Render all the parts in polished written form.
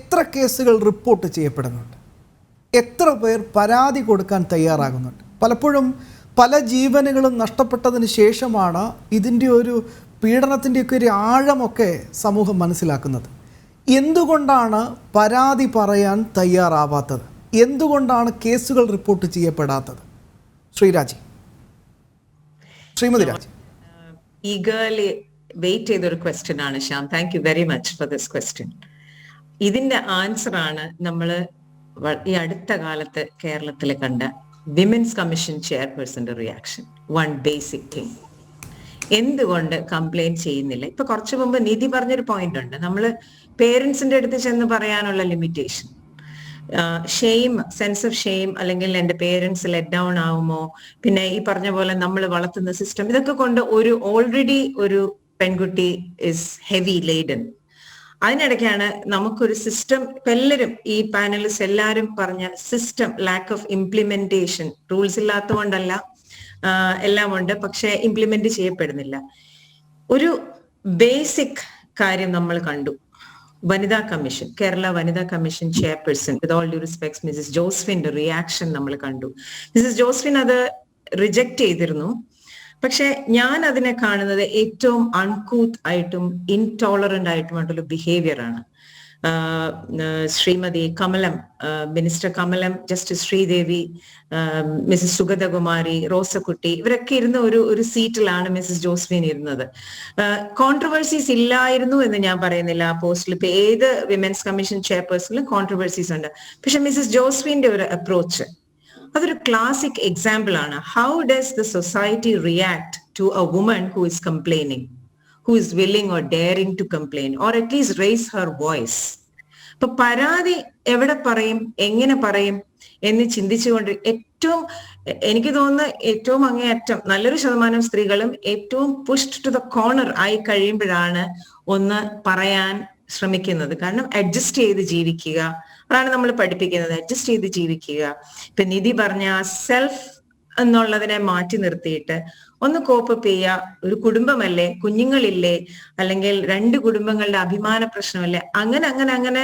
എത്ര കേസുകൾ റിപ്പോർട്ട് ചെയ്യപ്പെടുന്നുണ്ട്? എത്ര പേർ പരാതി കൊടുക്കാൻ തയ്യാറാകുന്നുണ്ട്? പലപ്പോഴും പല ജീവനുകളും നഷ്ടപ്പെട്ടതിന് ശേഷമാണ് ഇതിൻ്റെ ഒരു പീഡനത്തിൻ്റെയൊക്കെ ഒരു ആഴമൊക്കെ സമൂഹം മനസ്സിലാക്കുന്നത്. എന്തുകൊണ്ടാണ് പരാതി പറയാൻ തയ്യാറാവാത്തത്? എന്തുകൊണ്ടാണ് കേസുകൾ റിപ്പോർട്ട് ചെയ്യപ്പെടാത്തത്? ശ്രീമതി രാജി. ഈഗർലി വെയിറ്റ് ചെയ്തൊരു ക്വസ്റ്റ്യൻ ആണ് Shyam. Thank you very much for this question. ഇതിന്റെ ആൻസർ ആണ് നമ്മൾ ഈ അടുത്ത കാലത്ത് കേരളത്തിൽ കണ്ട വിമൻസ് കമ്മീഷൻ ചെയർപേഴ്സന്റെ റിയാക്ഷൻ. വൺ ബേസിക് തിങ്, എന്തുകൊണ്ട് കംപ്ലൈന്റ് ചെയ്യുന്നില്ല? ഇപ്പൊ കുറച്ചു മുമ്പ് നിധി പറഞ്ഞൊരു പോയിന്റ് ഉണ്ട്, നമ്മള് പേരൻസിന്റെ അടുത്ത് ചെന്ന് പറയാനുള്ള limitation, shame, sense of shame, അല്ലെങ്കിൽ എന്റെ പേരൻസ് ലെറ്റ് ഡൗൺ ആവുമോ, പിന്നെ ഈ പറഞ്ഞ പോലെ നമ്മൾ വളർത്തുന്ന സിസ്റ്റം, ഇതൊക്കെ കൊണ്ട് ഒരു ഓൾറെഡി ഒരു പെൺകുട്ടി ഇസ് ഹെവി ലേഡൻ. അതിനിടയ്ക്കാണ് നമുക്കൊരു സിസ്റ്റം, ഇപ്പൊ എല്ലാവരും ഈ പാനലിസ്റ്റ് എല്ലാവരും പറഞ്ഞ system lack of implementation, rules ഇല്ലാത്തതുകൊണ്ടല്ല, എല്ലാം ഉണ്ട്, പക്ഷെ ഇംപ്ലിമെന്റ് ചെയ്യപ്പെടുന്നില്ല. ഒരു ബേസിക് കാര്യം നമ്മൾ കണ്ടു. വനിതാ കമ്മീഷൻ, കേരള വനിതാ commission chairperson, with all due respects Mrs ജോസ്ഫിന്റെ റിയാക്ഷൻ നമ്മൾ കണ്ടു. മിസസ് ജോസ്ഫിൻ അത് റിജക്ട് ചെയ്തിരുന്നു. പക്ഷെ ഞാൻ അതിനെ കാണുന്നത് ഏറ്റവും അൺകൂത്ത് ആയിട്ടും ഇൻടോളറന്റ് ആയിട്ടുമായിട്ടുള്ള ബിഹേവിയർ ആണ്. Shrimati Kamalam, minister Kamalam, justice Sreedevi, Mrs Sugathakumari, Rosakutty, ഇവരൊക്കെ ഇരുന്ന ഒരു സീറ്റിലാണ് മിസസ് ജോസ്ഫിൻ ഇരുന്നത്. കോൺട്രവേഴ്സീസ് ഇല്ലായിരുന്നു എന്ന് ഞാൻ പറയുന്നില്ല. ആ പോസ്റ്റിൽ ഇപ്പൊ ഏത് വിമൻസ് കമ്മീഷൻ ചെയർപേഴ്സണിലും കോൺട്രവേഴ്സീസ് ഉണ്ട്. പക്ഷെ മിസസ് ജോസ്ഫിന്റെ ഒരു അപ്രോച്ച് അതൊരു ക്ലാസിക് എക്സാമ്പിൾ ആണ്. How does the society react to a woman who is complaining, who is willing or daring to complain or at least raise her voice. ഇപ്പൊ പരാതി എവിടെ പറയും, എങ്ങനെ പറയും എന്ന് ചിന്തിച്ചുകൊണ്ട് ഏറ്റവും, എനിക്ക് തോന്നുന്ന ഏറ്റവും അങ്ങേയറ്റം നല്ലൊരു ശതമാനം സ്ത്രീകളും ഏറ്റവും പുഷ്ഡ് ടു ദ കോർണർ ആയി കഴിയുമ്പോഴാണ് ഒന്ന് പറയാൻ ശ്രമിക്കുന്നത്. കാരണം അഡ്ജസ്റ്റ് ചെയ്ത് ജീവിക്കുക, അതാണ് നമ്മൾ പഠിപ്പിക്കുന്നത്, അഡ്ജസ്റ്റ് ചെയ്ത് ജീവിക്കുക. ഇപ്പൊ നിധി പറഞ്ഞ സെൽഫ് എന്നുള്ളതിനെ മാറ്റി നിർത്തിയിട്ട് ഒന്ന് കോപ്പപ്പ് ചെയ്യുക. ഒരു കുടുംബമല്ലേ, കുഞ്ഞുങ്ങളില്ലേ, അല്ലെങ്കിൽ രണ്ട് കുടുംബങ്ങളുടെ അഭിമാന പ്രശ്നമല്ലേ, അങ്ങനെ അങ്ങനെ അങ്ങനെ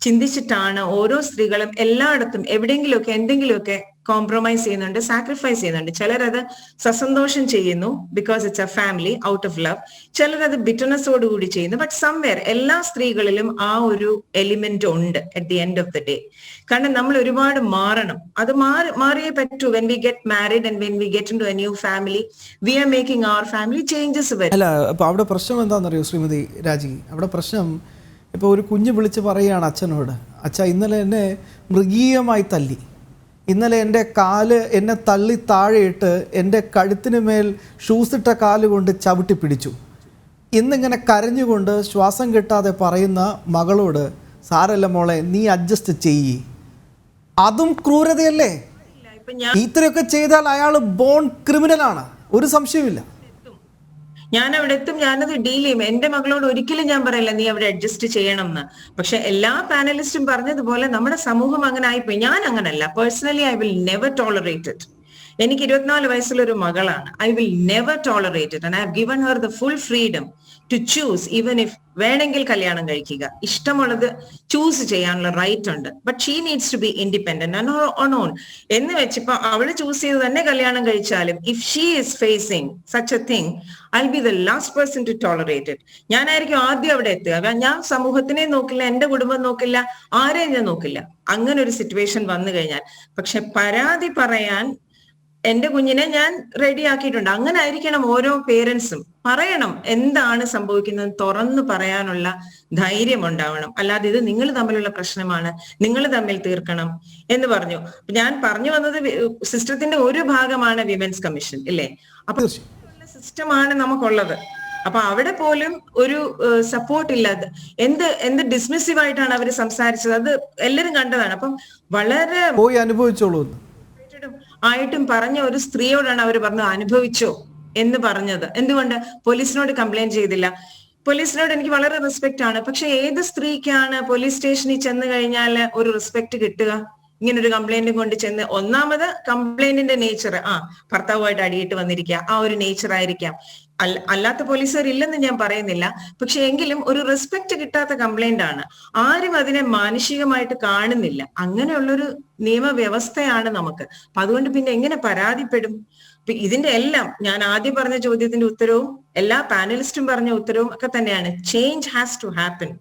ചിന്തിച്ചിട്ടാണ് ഓരോ സ്ത്രീകളും എല്ലായിടത്തും എവിടെയെങ്കിലുമൊക്കെ എന്തെങ്കിലുമൊക്കെ കോംപ്രമൈസ് ചെയ്യുന്നുണ്ട്, സാക്രിഫൈസ് ചെയ്യുന്നുണ്ട്. ചിലരത് സസന്തോഷം ചെയ്യുന്നു, because it's a family, out of love. ചിലരത് ബിറ്റർനെസ്സോട് കൂടി ചെയ്യുന്നു. ബട്ട് സംവെയർ എല്ലാ സ്ത്രീകളിലും ആ ഒരു എലിമെന്റ് ഉണ്ട് at the end of the day. കാരണം നമ്മൾ ഒരുപാട് മാറണം, അത് മാറിയേ പറ്റൂ. When we get married and when we get into a new family, we are making our family changes. അല്ല, അപ്പൊ അവിടെ പ്രശ്നം എന്താണെന്നറിയോ ശ്രീമതി രാജി? അവിടെ പ്രശ്നം, ഇപ്പോൾ ഒരു കുഞ്ഞ് വിളിച്ച് പറയുകയാണ് അച്ഛനോട്, അച്ഛാ ഇന്നലെ എന്നെ മൃഗീയമായി തല്ലി, ഇന്നലെ എൻ്റെ കാല് എന്നെ തള്ളി താഴെയിട്ട് എൻ്റെ കഴുത്തിന് മേൽ ഷൂസിട്ട കാലുകൊണ്ട് ചവിട്ടി പിടിച്ചു. ഇന്നിങ്ങനെ കരഞ്ഞുകൊണ്ട് ശ്വാസം കിട്ടാതെ പറയുന്ന മകളോട്, സാരല്ല മോളെ, നീ അഡ്ജസ്റ്റ് ചെയ്യ്. അതും ക്രൂരതയല്ലേ? ഇത്രയൊക്കെ ചെയ്താൽ അയാൾ ബോൺ ക്രിമിനലാണ്, ഒരു സംശയമില്ല. ഞാൻ അവിടെ എത്തും, ഞാനത് ഡീൽ ചെയ്യും. എന്റെ മകളോട് ഒരിക്കലും ഞാൻ പറയില്ല നീ അവിടെ അഡ്ജസ്റ്റ് ചെയ്യണം എന്ന്. പക്ഷെ എല്ലാ പാനലിസ്റ്റും പറഞ്ഞതുപോലെ നമ്മുടെ സമൂഹം അങ്ങനെ ആയിപ്പോയി. ഞാൻ അങ്ങനല്ല. Personally I will never tolerate it. എനിക്ക് 24 വയസ്സുള്ളൊരു മകളാണ്. I will never tolerate it and I have given her the full freedom to choose. Even if വേണമെങ്കിൽ കല്യാണം കഴിക്കുക, ഇഷ്ടമുള്ളത് ചൂസ് ചെയ്യാനുള്ള റൈറ്റ് ഉണ്ട്. But she needs to be independent and on own എന്ന് വെച്ചിപ്പോ അവള് ചൂസ് ചെയ്ത് തന്നെ കല്യാണം കഴിച്ചാലും, if she is facing such a thing, I will be the last person to tolerate it. ഞാനായിരിക്കും ആദ്യം അവിടെ എത്തുക. ഞാൻ സമൂഹത്തിനെ നോക്കില്ല, എന്റെ കുടുംബം നോക്കില്ല, ആരെയും ഞാൻ നോക്കില്ല അങ്ങനെ ഒരു സിറ്റുവേഷൻ വന്നു കഴിഞ്ഞാൽ. പക്ഷെ പരാതി പറയാൻ എന്റെ കുഞ്ഞിനെ ഞാൻ റെഡി ആക്കിയിട്ടുണ്ട്. അങ്ങനെ ആയിരിക്കണം ഓരോ പേരൻസും. പറയണം എന്താണ് സംഭവിക്കുന്നത്, തുറന്നു പറയാനുള്ള ധൈര്യം ഉണ്ടാവണം. അല്ലാതെ ഇത് നിങ്ങൾ തമ്മിലുള്ള പ്രശ്നമാണ്, നിങ്ങൾ തമ്മിൽ തീർക്കണം എന്ന് പറഞ്ഞു. ഞാൻ പറഞ്ഞു വന്നത് സിസ്റ്റത്തിന്റെ ഒരു ഭാഗമാണ് വിമൻസ് കമ്മീഷൻ, ഇല്ലേ? അപ്പൊ സിസ്റ്റമാണ് നമുക്കുള്ളത്. അപ്പൊ അവിടെ പോലും ഒരു സപ്പോർട്ട് ഇല്ലാതെ എന്ത് ഡിസ്മിസീവ് ആയിട്ടാണ് അവർ സംസാരിച്ചത്, അത് എല്ലാരും കണ്ടതാണ്. അപ്പം വളരെ പോയി അനുഭവിച്ചോളൂ ആയിട്ടും പറഞ്ഞ ഒരു സ്ത്രീയോടാണ് അവർ പറഞ്ഞത് അനുഭവിച്ചോ എന്ന് പറഞ്ഞത്. എന്തുകൊണ്ട് പോലീസിനോട് കംപ്ലൈന്റ് ചെയ്തില്ല? പോലീസിനോട് എനിക്ക് വളരെ റെസ്പെക്ട് ആണ്. പക്ഷെ ഏത് സ്ത്രീക്കാണ് പോലീസ് സ്റ്റേഷനിൽ ചെന്ന് കഴിഞ്ഞാൽ ഒരു റെസ്പെക്ട് കിട്ടുക? ഇങ്ങനൊരു കംപ്ലൈന്റും കൊണ്ട് ചെന്ന്, ഒന്നാമത് കംപ്ലൈന്റിന്റെ നേച്ചർ, ഭർത്താവുമായിട്ട് അടിയിട്ട് വന്നിരിക്കുക, ആ ഒരു നേച്ചർ ആയിരിക്കാം. അല്ലാത്ത പോലീസുകാർ ഇല്ലെന്ന് ഞാൻ പറയുന്നില്ല, പക്ഷെ എങ്കിലും ഒരു റെസ്പെക്ട് കിട്ടാത്ത കംപ്ലൈന്റ് ആണ്. ആരും അതിനെ മാനുഷികമായിട്ട് കാണുന്നില്ല. അങ്ങനെയുള്ളൊരു നിയമവ്യവസ്ഥയാണ് നമുക്ക്. അപ്പൊ അതുകൊണ്ട് പിന്നെ എങ്ങനെ പരാതിപ്പെടും? ഇതിന്റെ എല്ലാം ഞാൻ ആദ്യം പറഞ്ഞ ചോദ്യത്തിന്റെ ഉത്തരവും എല്ലാ പാനലിസ്റ്റും പറഞ്ഞ ഉത്തരവും ഒക്കെ തന്നെയാണ്, ചേഞ്ച് ഹാസ് ടു ഹാപ്പൻ.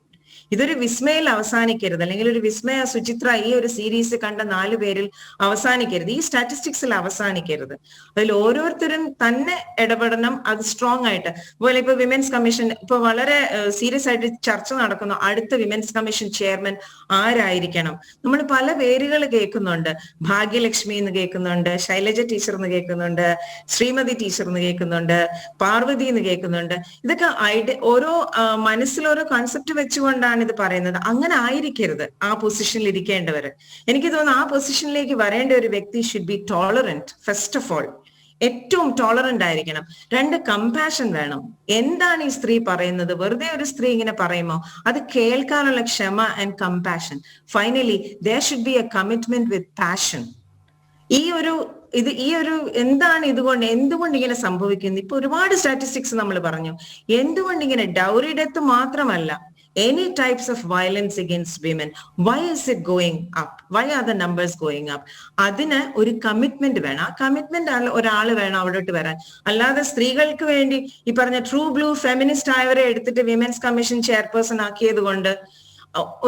ഇതൊരു വിസ്മയിൽ അവസാനിക്കരുത്, അല്ലെങ്കിൽ ഒരു വിസ്മയ സുചിത്ര ഈ ഒരു സീരീസ് കണ്ട 4 പേരിൽ അവസാനിക്കരുത്, ഈ സ്റ്റാറ്റിസ്റ്റിക്സിൽ അവസാനിക്കരുത്. അതിൽ ഓരോരുത്തരും തന്നെ ഇടപെടണം, അത് സ്ട്രോങ് ആയിട്ട്. അതുപോലെ ഇപ്പൊ വിമൻസ് കമ്മീഷൻ ഇപ്പൊ വളരെ സീരിയസ് ആയിട്ട് ചർച്ച നടക്കുന്നു. അടുത്ത വിമൻസ് കമ്മീഷൻ ചെയർമാൻ ആരായിരിക്കണം? നമ്മൾ പല പേരുകൾ കേൾക്കുന്നുണ്ട്. ഭാഗ്യലക്ഷ്മി എന്ന് കേൾക്കുന്നുണ്ട്, ശൈലജ ടീച്ചർ എന്ന് കേൾക്കുന്നുണ്ട്, ശ്രീമതി ടീച്ചർ എന്ന് കേൾക്കുന്നുണ്ട്, പാർവതി എന്ന് കേൾക്കുന്നുണ്ട്. ഇതൊക്കെ ഓരോ മനസ്സിൽ ഓരോ കൺസെപ്റ്റ് വെച്ചുകൊണ്ടാണ് ഇത് പറയുന്നത്. അങ്ങനെ ആയിരിക്കരുത് ആ പൊസിഷനിൽ ഇരിക്കേണ്ടവര്. എനിക്ക് തോന്നുന്നു ആ പൊസിഷനിലേക്ക് വരേണ്ട ഒരു വ്യക്തി should be tolerant. First of all ഏറ്റവും ടോളറന്റ് ആയിരിക്കണം. 2 കമ്പാഷൻ വേണം. എന്താണ് ഈ സ്ത്രീ പറയുന്നത്? വെറുതെ ഒരു സ്ത്രീ ഇങ്ങനെ പറയുമോ? അത് കേൾക്കാനുള്ള ക്ഷമ and compassion. Finally there should be a commitment with passion. ഈ ഒരു എന്താണ് എന്തുകൊണ്ട് ഇങ്ങനെ സംഭവിക്കുന്നത്? ഇപ്പൊ ഒരുപാട് സ്റ്റാറ്റിസ്റ്റിക്സ് നമ്മൾ പറഞ്ഞു. എന്തുകൊണ്ട് ഇങ്ങനെ ഡൗറി ഡെത്ത് മാത്രമല്ല, any types of violence against women, why is it going up? Why are the numbers going up? അതിന് ഒരു കമ്മിറ്റ്മെന്റ് വേണം. ആ കമ്മിറ്റ്മെന്റ് ഒരാൾ വേണം അവിടോട്ട് വരാൻ. അല്ലാതെ സ്ത്രീകൾക്ക് വേണ്ടി ഈ പറഞ്ഞ ട്രൂ ബ്ലൂ ഫെമിനിസ്റ്റ് ആയവരെ എടുത്തിട്ട് വിമൻസ് കമ്മീഷൻ ചെയർപേഴ്സൺ ആക്കിയത് കൊണ്ട്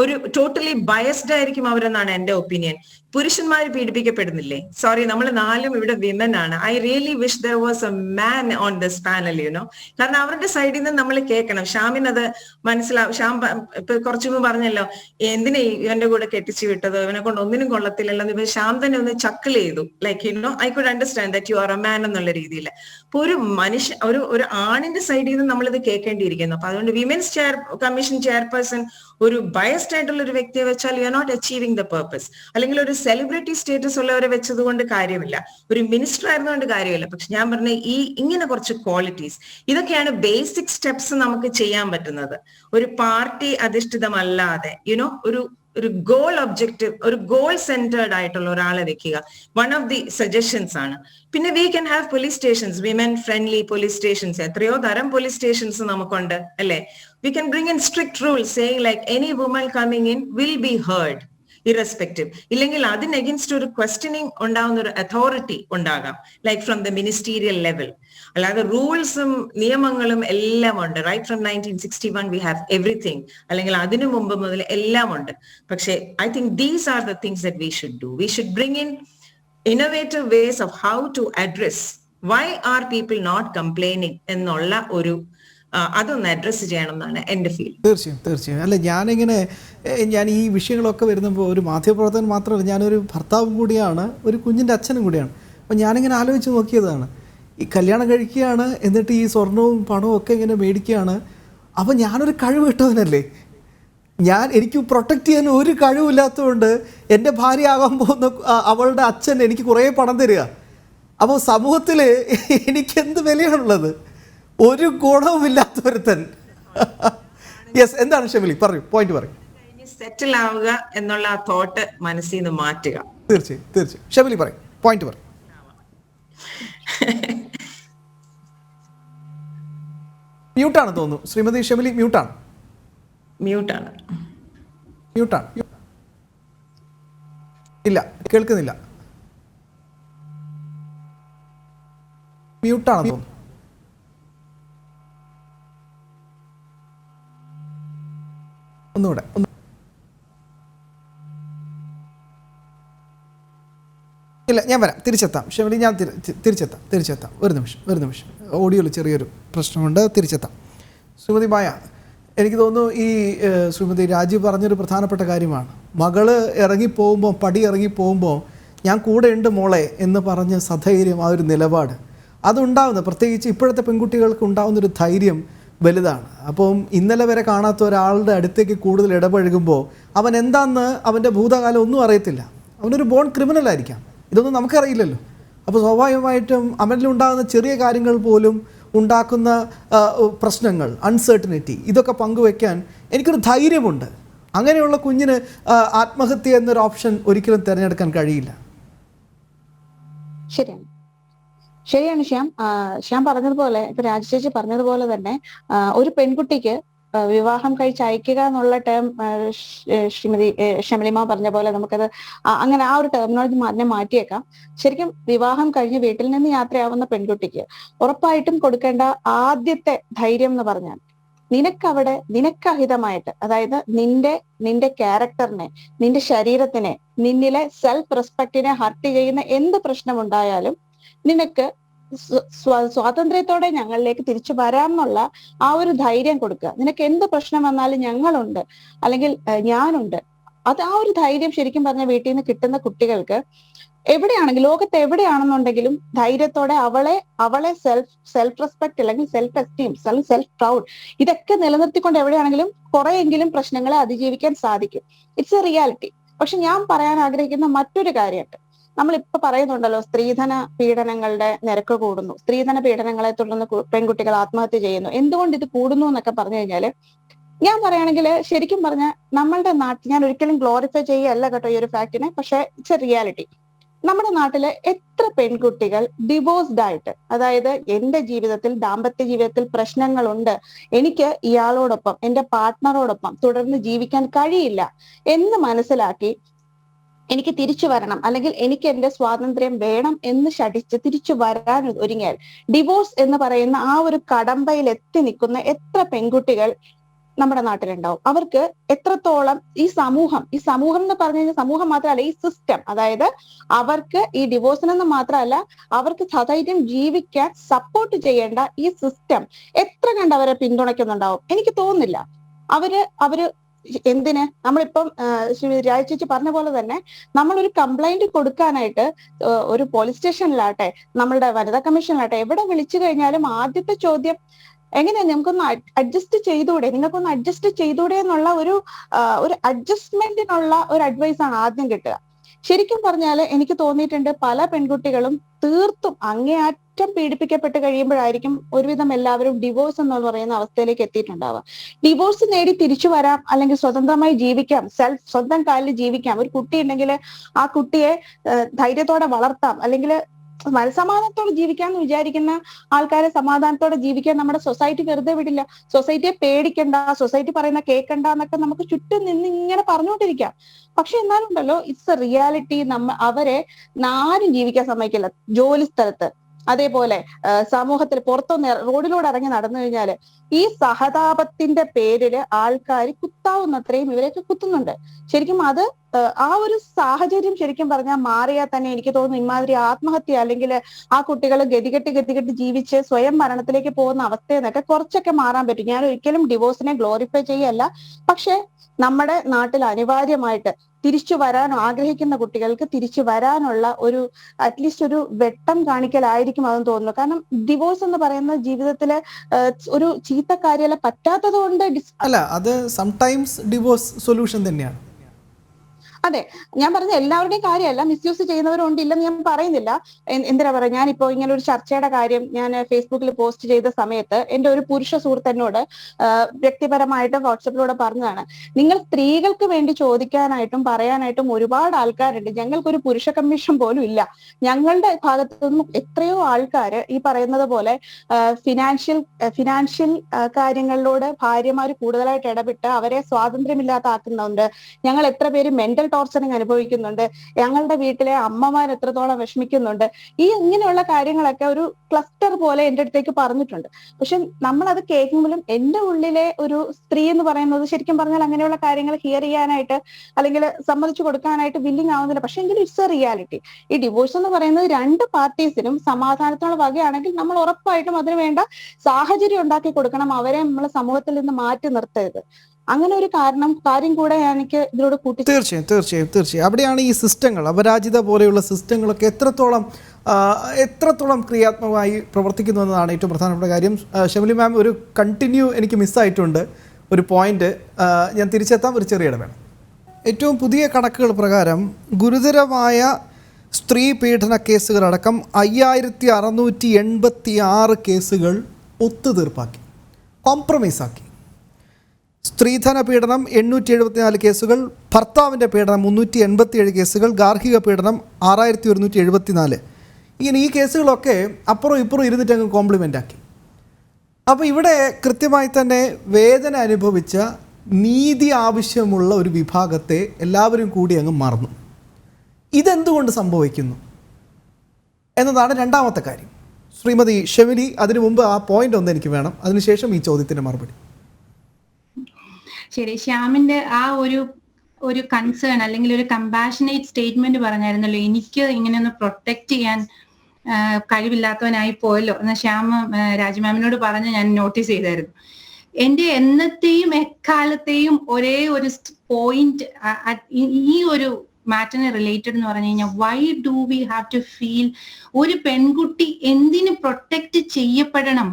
ഒരു ടോട്ടലി ബയസ്ഡ് ആയിരിക്കും അവരെന്നാണ് എന്റെ ഒപ്പീനിയൻ. പുരുഷന്മാർ പീഡിപ്പിക്കപ്പെടുന്നില്ലേ? സോറി, നമ്മൾ 4 ഇവിടെ വിമൻ ആണ്. I really wish there was a man on this panel, you know. കാരണം അവരുടെ സൈഡിൽ നിന്ന് നമ്മൾ കേൾക്കണം. ഷാമിന് അത് മനസ്സിലാവും. ഷാം ഇപ്പൊ കുറച്ചു മുമ്പ് പറഞ്ഞല്ലോ, എന്തിനാ ഇവന്റെ കൂടെ കെട്ടിച്ചു വിട്ടത്, ഇവനെ കൊണ്ട് ഒന്നിനും കൊള്ളത്തില്ലല്ലോ എന്ന്. ഷാം തന്നെ ഒന്ന് ചക്കിൾ ചെയ്തു. Like you know, I could understand that you are a man എന്നുള്ള രീതിയിൽ. അപ്പൊ ഒരു ഒരു ആണിന്റെ സൈഡിൽ നിന്ന് നമ്മളിത് കേൾക്കേണ്ടിയിരിക്കുന്നു. അപ്പൊ അതുകൊണ്ട് വിമൻസ് കമ്മീഷൻ ചെയർപേഴ്സൺ ഒരു ബയസ്ഡ് ആയിട്ടുള്ള ഒരു വ്യക്തിയെ വെച്ചാൽ you are not achieving the purpose. അല്ലെങ്കിൽ ഒരു സെലിബ്രിറ്റി സ്റ്റേറ്റസ് ഉള്ളവരെ വെച്ചത് കൊണ്ട് കാര്യമില്ല, ഒരു മിനിസ്റ്റർ ആയിരുന്നുകൊണ്ട് കാര്യമില്ല. പക്ഷെ ഞാൻ പറഞ്ഞ ഇങ്ങനെ കുറച്ച് ക്വാളിറ്റീസ്, ഇതൊക്കെയാണ് ബേസിക് സ്റ്റെപ്സ് നമുക്ക് ചെയ്യാൻ പറ്റുന്നത്. ഒരു പാർട്ടി അധിഷ്ഠിതമല്ലാതെ യുനോ ഒരു ഗോൾ ഒബ്ജക്റ്റീവ്, ഒരു ഗോൾ സെന്റേർഡ് ആയിട്ടുള്ള ഒരാളെ വെക്കുക. വൺ ഓഫ് ദി സജഷൻസ് ആണ്. പിന്നെ we can have police stations, women friendly police stations. എത്രയോ തരം പോലീസ് സ്റ്റേഷൻസ് നമുക്കുണ്ട്, അല്ലെ? We can bring in strict rules saying like any woman coming in will be heard irrespective. ഇല്ലെങ്കിൽ അതിന് against ഒരു questioning ഉണ്ടാവുന്ന ഒരു അതോറിറ്റി ഉണ്ടാകാം, like from the ministerial level. അല്ലാതെ റൂൾസും നിയമങ്ങളും എല്ലാം ഉണ്ട്. Right from 1961 we have everything. അല്ലെങ്കിൽ അതിനു മുമ്പ് മുതൽ എല്ലാം ഉണ്ട്. പക്ഷെ I think these are the things that we should do. We should bring in innovative ways of how to address why are people not complaining എന്നുള്ള ഒരു അതൊന്ന് അഡ്രസ്സ് ചെയ്യണം എന്നാണ് എൻ്റെ ഫീൽ. തീർച്ചയായും. അല്ല, ഞാൻ ഈ വിഷയങ്ങളൊക്കെ വരുമ്പോൾ ഒരു മാധ്യമപ്രവർത്തകൻ മാത്രമല്ല, ഞാനൊരു ഭർത്താവും കൂടിയാണ്, ഒരു കുഞ്ഞിൻ്റെ അച്ഛനും കൂടിയാണ്. അപ്പോൾ ഞാനിങ്ങനെ ആലോചിച്ച് നോക്കിയതാണ്, ഈ കല്യാണം കഴിക്കുകയാണ്, എന്നിട്ട് ഈ സ്വർണവും പണവും ഒക്കെ ഇങ്ങനെ മേടിക്കുകയാണ്. അപ്പോൾ ഞാനൊരു കഴിവ് കിട്ടവനല്ലേ? എനിക്ക് പ്രൊട്ടക്റ്റ് ചെയ്യാൻ ഒരു കഴിവില്ലാത്തതുകൊണ്ട് എൻ്റെ ഭാര്യ ആകാൻ പോകുന്ന അവളുടെ അച്ഛൻ എനിക്ക് കുറേ പണം തരിക. അപ്പോൾ സമൂഹത്തിൽ എനിക്കെന്ത് വിലയാണുള്ളത്? ഒരു ഗുണവുമില്ലാത്ത ഒരുത്തൻ. യെസ്, എന്താണ് ഷെമിലി? പറയൂ, പോയിന്റ് പറയൂ. സെറ്റിൽ ആവുക എന്നുള്ള ആ തോട്ട് മനസ്സിൽ നിന്ന് മാറ്റുക. തീർച്ചയായും. ഷെമിലി പറയും, പോയിന്റ് പറയും. മ്യൂട്ടാണ് തോന്നുന്നു ശ്രീമതി ഷെമിലി. മ്യൂട്ടാണ്. ഇല്ല, കേൾക്കുന്നില്ല. മ്യൂട്ടാണ് തോന്നുന്നു. ഒന്നുകൂടെ. ഇല്ല, ഞാൻ വരാം, തിരിച്ചെത്താം. ഷെമിലി, ഞാൻ തിരിച്ചെത്താം. ഒരു നിമിഷം. ഓഡിയോയിൽ ചെറിയൊരു പ്രശ്നമുണ്ട്, തിരിച്ചെത്താം. ശ്രീമതി മായ, എനിക്ക് തോന്നുന്നു ഈ ശ്രീമതി രാജീവ് പറഞ്ഞൊരു പ്രധാനപ്പെട്ട കാര്യമാണ്. മകള് പടി ഇറങ്ങിപ്പോകുമ്പോൾ ഞാൻ കൂടെ ഉണ്ട് മോളെ എന്ന് പറഞ്ഞ് സധൈര്യം, ആ ഒരു നിലപാട് അതുണ്ടാവുന്നത്, പ്രത്യേകിച്ച് ഇപ്പോഴത്തെ പെൺകുട്ടികൾക്ക് ഉണ്ടാവുന്നൊരു ധൈര്യം വലുതാണ്. അപ്പം ഇന്നലെ വരെ കാണാത്ത ഒരാളുടെ അടുത്തേക്ക് കൂടുതൽ ഇടപഴകുമ്പോൾ അവൻ എന്താണെന്ന് അവൻ്റെ ഭൂതകാലം ഒന്നും അറിയത്തില്ല. അവനൊരു ബോൺ ക്രിമിനലായിരിക്കാം, ഇതൊന്നും നമുക്കറിയില്ലല്ലോ. അപ്പോൾ സ്വാഭാവികമായിട്ടും അവനിലുണ്ടാകുന്ന ചെറിയ കാര്യങ്ങൾ പോലും ഉണ്ടാക്കുന്ന പ്രശ്നങ്ങൾ, അൺസർട്ടനിറ്റി, ഇതൊക്കെ പങ്കുവെക്കാൻ എനിക്കൊരു ധൈര്യമുണ്ട്. അങ്ങനെയുള്ള കുഞ്ഞിന് ആത്മഹത്യ എന്നൊരു ഓപ്ഷൻ ഒരിക്കലും തിരഞ്ഞെടുക്കാൻ കഴിയില്ല. ശരിയാണ് ശ്യാം പറഞ്ഞതുപോലെ, ഇപ്പൊ രാജശേഷി പറഞ്ഞതുപോലെ തന്നെ ഒരു പെൺകുട്ടിക്ക് വിവാഹം കഴിച്ച് അയക്കുക എന്നുള്ള ടേം ശ്രീമതി ഷമലിമ പറഞ്ഞ പോലെ നമുക്കത് അങ്ങനെ ആ ഒരു ടെർമിനോളജി അതിനെ മാറ്റിയേക്കാം. ശരിക്കും വിവാഹം കഴിഞ്ഞ് വീട്ടിൽ നിന്ന് യാത്രയാവുന്ന പെൺകുട്ടിക്ക് ഉറപ്പായിട്ടും കൊടുക്കേണ്ട ആദ്യത്തെ ധൈര്യം എന്ന് പറഞ്ഞാൽ നിനക്കവിടെ നിനക്കഹിതമായിട്ട്, അതായത് നിന്റെ ക്യാരക്ടറിനെ, നിന്റെ ശരീരത്തിനെ, നിന്നിലെ സെൽഫ് റെസ്പെക്റ്റിനെ ഹർട്ട് ചെയ്യുന്ന എന്ത് പ്രശ്നമുണ്ടായാലും നിനക്ക് സ്വാതന്ത്ര്യത്തോടെ ഞങ്ങളിലേക്ക് തിരിച്ചു വരാമെന്നുള്ള ആ ഒരു ധൈര്യം കൊടുക്കുക. നിനക്ക് എന്ത് പ്രശ്നം വന്നാലും ഞങ്ങളുണ്ട്, അല്ലെങ്കിൽ ഞാനുണ്ട്. അത് ആ ഒരു ധൈര്യം ശരിക്കും പറഞ്ഞ വീട്ടിൽ നിന്ന് കിട്ടുന്ന കുട്ടികൾക്ക് എവിടെയാണെങ്കിലും, ലോകത്ത് എവിടെയാണെന്നുണ്ടെങ്കിലും ധൈര്യത്തോടെ അവളെ സെൽഫ് റെസ്പെക്ട് അല്ലെങ്കിൽ സെൽഫ് എസ്റ്റീം, സെൽഫ് പ്രൗഡ് ഇതൊക്കെ നിലനിർത്തിക്കൊണ്ട് എവിടെയാണെങ്കിലും കുറെയെങ്കിലും പ്രശ്നങ്ങളെ അതിജീവിക്കാൻ സാധിക്കും. It's A reality. പക്ഷെ ഞാൻ പറയാൻ ആഗ്രഹിക്കുന്ന മറ്റൊരു കാര്യമുണ്ട്. നമ്മളിപ്പോ പറയുന്നുണ്ടല്ലോ, സ്ത്രീധന പീഡനങ്ങളുടെ നിരക്ക് കൂടുന്നു, സ്ത്രീധന പീഡനങ്ങളെ തുടർന്ന് പെൺകുട്ടികൾ ആത്മഹത്യ ചെയ്യുന്നു. എന്തുകൊണ്ട് ഇത് കൂടുന്നു എന്നൊക്കെ പറഞ്ഞു കഴിഞ്ഞാല്, ഞാൻ പറയുകയാണെങ്കിൽ ശരിക്കും പറഞ്ഞാൽ നമ്മളുടെ നാട്ടിൽ, ഞാൻ ഒരിക്കലും ഗ്ലോറിഫൈ ചെയ്യല്ല കേട്ടോ ഈ ഒരു ഫാക്ടിനെ, പക്ഷെ ഇറ്റ്സ് എ റിയാലിറ്റി. നമ്മുടെ നാട്ടില് എത്ര പെൺകുട്ടികൾ ഡിവോഴ്സ്ഡ് ആയിട്ട്, അതായത് എന്റെ ജീവിതത്തിൽ, ദാമ്പത്യ ജീവിതത്തിൽ പ്രശ്നങ്ങളുണ്ട്, എനിക്ക് ഇയാളോടൊപ്പം, എന്റെ പാർട്ട്ണറോടൊപ്പം തുടർന്ന് ജീവിക്കാൻ കഴിയില്ല എന്ന് മനസ്സിലാക്കി എനിക്ക് തിരിച്ചു വരണം, അല്ലെങ്കിൽ എനിക്ക് എന്റെ സ്വാതന്ത്ര്യം വേണം എന്ന് ശഠിച്ച് തിരിച്ചു വരാൻ ഒരുങ്ങിയാൽ ഡിവോഴ്സ് എന്ന് പറയുന്ന ആ ഒരു കടമ്പയിൽ എത്തി നിൽക്കുന്ന എത്ര പെൺകുട്ടികൾ നമ്മുടെ നാട്ടിലുണ്ടാവും. അവർക്ക് എത്രത്തോളം ഈ സമൂഹം എന്ന് പറഞ്ഞു കഴിഞ്ഞാൽ സമൂഹം മാത്രമല്ല, ഈ സിസ്റ്റം, അതായത് അവർക്ക് ഈ ഡിവോഴ്സിനെന്ന് മാത്രമല്ല അവർക്ക് സധൈര്യം ജീവിക്കാൻ സപ്പോർട്ട് ചെയ്യേണ്ട ഈ സിസ്റ്റം എത്ര കണ്ട് അവരെ പിന്തുണയ്ക്കുന്നുണ്ടാവും. എനിക്ക് തോന്നുന്നില്ല. അവര് എന്തിന്, നമ്മളിപ്പം രാജചേച്ചി പറഞ്ഞ പോലെ തന്നെ നമ്മളൊരു കംപ്ലൈന്റ് കൊടുക്കാനായിട്ട് ഒരു പോലീസ് സ്റ്റേഷനിലാട്ടെ, നമ്മളുടെ വനിതാ കമ്മീഷനിലാട്ടെ, എവിടെ വിളിച്ചു കഴിഞ്ഞാലും ആദ്യത്തെ ചോദ്യം എങ്ങനെയാ, നമുക്കൊന്ന് അഡ്ജസ്റ്റ് ചെയ്തൂടെ, നിങ്ങൾക്കൊന്ന് അഡ്ജസ്റ്റ് ചെയ്തൂടെ എന്നുള്ള ഒരു അഡ്ജസ്റ്റ്മെന്റിനുള്ള ഒരു അഡ്വൈസ് ആണ് ആദ്യം കിട്ടുക. ശരിക്കും പറഞ്ഞാൽ എനിക്ക് തോന്നിയിട്ടുണ്ട് പല പെൺകുട്ടികളും തീർത്തും അങ്ങേയറ്റം പീഡിപ്പിക്കപ്പെട്ട് കഴിയുമ്പോഴായിരിക്കും ഒരുവിധം എല്ലാവരും ഡിവോഴ്സ് എന്ന് പറയുന്ന അവസ്ഥയിലേക്ക് എത്തിയിട്ടുണ്ടാവുക. ഡിവോഴ്സ് നേടി തിരിച്ചു വരാം, അല്ലെങ്കിൽ സ്വതന്ത്രമായി ജീവിക്കാം, സ്വന്തം കാലിൽ ജീവിക്കാം, ഒരു കുട്ടി ഉണ്ടെങ്കിൽ ആ കുട്ടിയെ ധൈര്യത്തോടെ വളർത്താം, അല്ലെങ്കിൽ മനസമാധാനത്തോടെ ജീവിക്കാന്ന് വിചാരിക്കുന്ന ആൾക്കാരെ സമാധാനത്തോടെ ജീവിക്കാൻ നമ്മുടെ സൊസൈറ്റി വെറുതെ വിടില്ല. സൊസൈറ്റിയെ പേടിക്കണ്ട, സൊസൈറ്റി പറയുന്ന കേൾക്കണ്ട എന്നൊക്കെ നമുക്ക് ചുറ്റും നിന്ന് ഇങ്ങനെ പറഞ്ഞുകൊണ്ടിരിക്കാം. പക്ഷെ എന്നാലുണ്ടല്ലോ, ഇറ്റ്സ് എ റിയാലിറ്റി. അവരെ ആരും ജീവിക്കാൻ സമ്മതിക്കില്ല. ജോലി സ്ഥലത്ത്, അതേപോലെ സമൂഹത്തിൽ പുറത്തൊന്ന് റോഡിലൂടെ ഇറങ്ങി നടന്നു കഴിഞ്ഞാല് ഈ സഹതാപത്തിന്റെ പേരില് ആൾക്കാർ കുത്താവുന്നത്രയും ഇവരൊക്കെ കുത്തുന്നുണ്ട്. ശരിക്കും അത് ആ ഒരു സാഹചര്യം ശരിക്കും പറഞ്ഞാൽ മാറിയാൽ തന്നെ എനിക്ക് തോന്നുന്നു ഇമാതിരി ആത്മഹത്യ, അല്ലെങ്കിൽ ആ കുട്ടികൾ ഗതികെട്ട് ജീവിച്ച് സ്വയം മരണത്തിലേക്ക് പോകുന്ന അവസ്ഥയെന്നൊക്കെ കുറച്ചൊക്കെ മാറാൻ പറ്റും. ഞാൻ ഒരിക്കലും ഡിവോഴ്സിനെ ഗ്ലോറിഫൈ ചെയ്യല്ല. പക്ഷെ നമ്മുടെ നാട്ടിൽ അനിവാര്യമായിട്ട് തിരിച്ചു വരാൻ ആഗ്രഹിക്കുന്ന കുട്ടികൾക്ക് തിരിച്ചു വരാനുള്ള ഒരു അറ്റ്ലീസ്റ്റ് ഒരു വെട്ടം കാണിക്കലായിരിക്കും അതെന്ന് തോന്നുന്നു. കാരണം ഡിവോഴ്സ് എന്ന് പറയുന്നത് ജീവിതത്തിലെ ഒരു ചീത്ത കാര്യമല്ല, പറ്റാത്തത് കൊണ്ട് അല്ല, അത് സംടൈംസ് ഡിവോഴ്സ് സൊല്യൂഷൻ തന്നെയാണ്. അതെ, ഞാൻ പറഞ്ഞ എല്ലാവരുടെയും കാര്യമല്ല, മിസ്യൂസ് ചെയ്യുന്നവരുണ്ട്, ഇല്ലെന്ന് ഞാൻ പറയുന്നില്ല. എന്തിനാ പറയാ, ഞാനിപ്പോ ഇങ്ങനെ ഒരു ചർച്ചയുടെ കാര്യം ഞാൻ ഫേസ്ബുക്കിൽ പോസ്റ്റ് ചെയ്ത സമയത്ത് എന്റെ ഒരു പുരുഷ സുഹൃത്തിനോട് വ്യക്തിപരമായിട്ട് വാട്സപ്പിലൂടെ പറഞ്ഞതാണ്, നിങ്ങൾ സ്ത്രീകൾക്ക് വേണ്ടി ചോദിക്കാനായിട്ടും പറയാനായിട്ടും ഒരുപാട് ആൾക്കാരുണ്ട്, ഞങ്ങൾക്കൊരു പുരുഷ കമ്മീഷൻ പോലും ഇല്ല. ഞങ്ങളുടെ ഭാഗത്തു നിന്നും എത്രയോ ആൾക്കാര് ഈ പറയുന്നത് പോലെ ഫിനാൻഷ്യൽ കാര്യങ്ങളിലൂടെ ഭാര്യമാര് കൂടുതലായിട്ട് ഇടപെട്ട് അവരെ സ്വാതന്ത്ര്യമില്ലാത്താക്കുന്നുണ്ട്. ഞങ്ങൾ എത്ര പേര് മെന്റൽ ടോർച്ചറിങ് അനുഭവിക്കുന്നുണ്ട്, ഞങ്ങളുടെ വീട്ടിലെ അമ്മമാർ എത്രത്തോളം വിഷമിക്കുന്നുണ്ട്, ഈ ഇങ്ങനെയുള്ള കാര്യങ്ങളൊക്കെ ഒരു ക്ലസ്റ്റർ പോലെ എൻ്റെ അടുത്തേക്ക് പറഞ്ഞിട്ടുണ്ട്. പക്ഷെ നമ്മളത് കേൾക്കുമ്പോഴും എൻ്റെ ഉള്ളിലെ ഒരു സ്ത്രീ എന്ന് പറയുന്നത് ശരിക്കും പറഞ്ഞാൽ അങ്ങനെയുള്ള കാര്യങ്ങൾ ഹിയർ ചെയ്യാനായിട്ട് അല്ലെങ്കിൽ സമ്മതിച്ചു കൊടുക്കാനായിട്ട് വില്ലിങ് ആവുന്നില്ല. പക്ഷെ എങ്കിലും ഇറ്റ്സ് എ റിയാലിറ്റി. ഈ ഡിവോഴ്സ് എന്ന് പറയുന്നത് രണ്ട് പാർട്ടീസിനും സമാധാനത്തിനുള്ള വകയാണെങ്കിൽ നമ്മൾ ഉറപ്പായിട്ടും അതിന് വേണ്ട സാഹചര്യം ഉണ്ടാക്കി കൊടുക്കണം. അവരെ നമ്മൾ സമൂഹത്തിൽ നിന്ന് മാറ്റി നിർത്തരുത്. അങ്ങനെ ഒരു കാര്യം കൂടെ എനിക്ക് ഇതിലൂടെ കൂട്ടി. തീർച്ചയായും അവിടെയാണ് ഈ സിസ്റ്റങ്ങൾ, അപരാജിത പോലെയുള്ള സിസ്റ്റങ്ങളൊക്കെ എത്രത്തോളം ക്രിയാത്മകമായി പ്രവർത്തിക്കുന്നു എന്നതാണ് ഏറ്റവും പ്രധാനപ്പെട്ട കാര്യം. ഷമലി മാം, ഒരു കണ്ടിന്യൂ എനിക്ക് മിസ്സായിട്ടുണ്ട് ഒരു പോയിന്റ്, ഞാൻ തിരിച്ചെത്താം, ഒരു ചെറിയ ഇടവേള. ഏറ്റവും പുതിയ കണക്കുകൾ പ്രകാരം ഗുരുതരമായ സ്ത്രീ പീഡന കേസുകളടക്കം 5686 കേസുകൾ ഒത്തുതീർപ്പാക്കി, കോംപ്രമൈസാക്കി. സ്ത്രീധന പീഡനം 874 കേസുകൾ, ഭർത്താവിൻ്റെ പീഡനം 387 കേസുകൾ, ഗാർഹിക പീഡനം 6174. ഇങ്ങനെ ഈ കേസുകളൊക്കെ അപ്പുറം ഇപ്പുറം ഇരുന്നിട്ട് അങ്ങ് കോംപ്ലിമെൻ്റ് ആക്കി. അപ്പോൾ ഇവിടെ കൃത്യമായി തന്നെ വേദന അനുഭവിച്ച നീതി ആവശ്യമുള്ള ഒരു വിഭാഗത്തെ എല്ലാവരും കൂടി അങ്ങ് മറന്നു. ഇതെന്തുകൊണ്ട് സംഭവിക്കുന്നു എന്നതാണ് രണ്ടാമത്തെ കാര്യം. ശ്രീമതി ഷെമിലി, അതിനു മുമ്പ് ആ പോയിന്റ് ഒന്ന് എനിക്ക് വേണം, അതിനുശേഷം ഈ ചോദ്യത്തിന് മറുപടി. ശരി, ശ്യാമിന്റെ ആ ഒരു കൺസേൺ അല്ലെങ്കിൽ ഒരു കമ്പാഷനേറ്റ് സ്റ്റേറ്റ്മെന്റ് പറഞ്ഞായിരുന്നല്ലോ, എനിക്ക് ഇങ്ങനെ ഒന്ന് പ്രൊട്ടക്ട് ചെയ്യാൻ കഴിവില്ലാത്തവനായി പോയല്ലോ എന്ന് ശ്യാം രാജമാമിനോട് പറഞ്ഞ് ഞാൻ നോട്ടീസ് ചെയ്തായിരുന്നു. എന്റെ എന്നത്തെയും എക്കാലത്തെയും ഒരേ ഒരു പോയിന്റ് ഈ ഒരു മാറ്ററിനെ റിലേറ്റഡ് എന്ന് പറഞ്ഞു കഴിഞ്ഞാൽ, why do we have to feel ഒരു പെൺകുട്ടി എന്തിന് പ്രൊട്ടക്ട് ചെയ്യപ്പെടണം?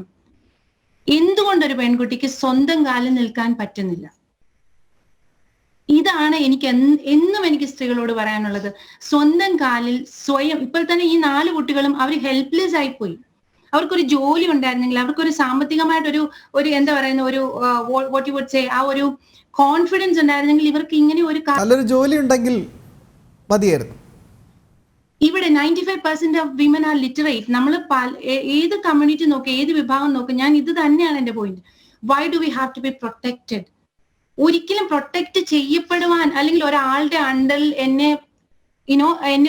എന്തുകൊണ്ടൊരു പെൺകുട്ടിക്ക് സ്വന്തം കാലിൽ നിൽക്കാൻ പറ്റുന്നില്ല? ഇതാണ് എനിക്ക് എന്നും എനിക്ക് സ്ത്രീകളോട് പറയാനുള്ളത്. സ്വന്തം കാലിൽ സ്വയം, ഇപ്പോൾ തന്നെ ഈ 4 കുട്ടികളും അവർ ഹെൽപ്ലെസ് ആയിപ്പോയി. അവർക്കൊരു ജോലി ഉണ്ടായിരുന്നെങ്കിൽ, അവർക്കൊരു സാമ്പത്തികമായിട്ടൊരു എന്താ പറയുന്ന ഒരു വാട്ട് യു വുഡ് സേ ആ ഒരു കോൺഫിഡൻസ് ഉണ്ടായിരുന്നെങ്കിൽ ഇവർക്ക് ഇങ്ങനെ ഒരു നല്ലൊരു ജോലി ഉണ്ടെങ്കിൽ മതിയായിരുന്നു. ഇവിടെ 95% ഓഫ് വിമൻ ആർ ലിറ്ററേറ്റ്. നമ്മൾ ഏത് കമ്മ്യൂണിറ്റി നോക്കുക, ഏത് വിഭാഗം നോക്കുക, ഞാൻ ഇത് തന്നെയാണ് എന്റെ point. Why do we have to be protected? ഒരിക്കലും പ്രൊട്ടക്ട് ചെയ്യപ്പെടുവാൻ അല്ലെങ്കിൽ ഒരാളുടെ അണ്ടറിൽ എന്നെ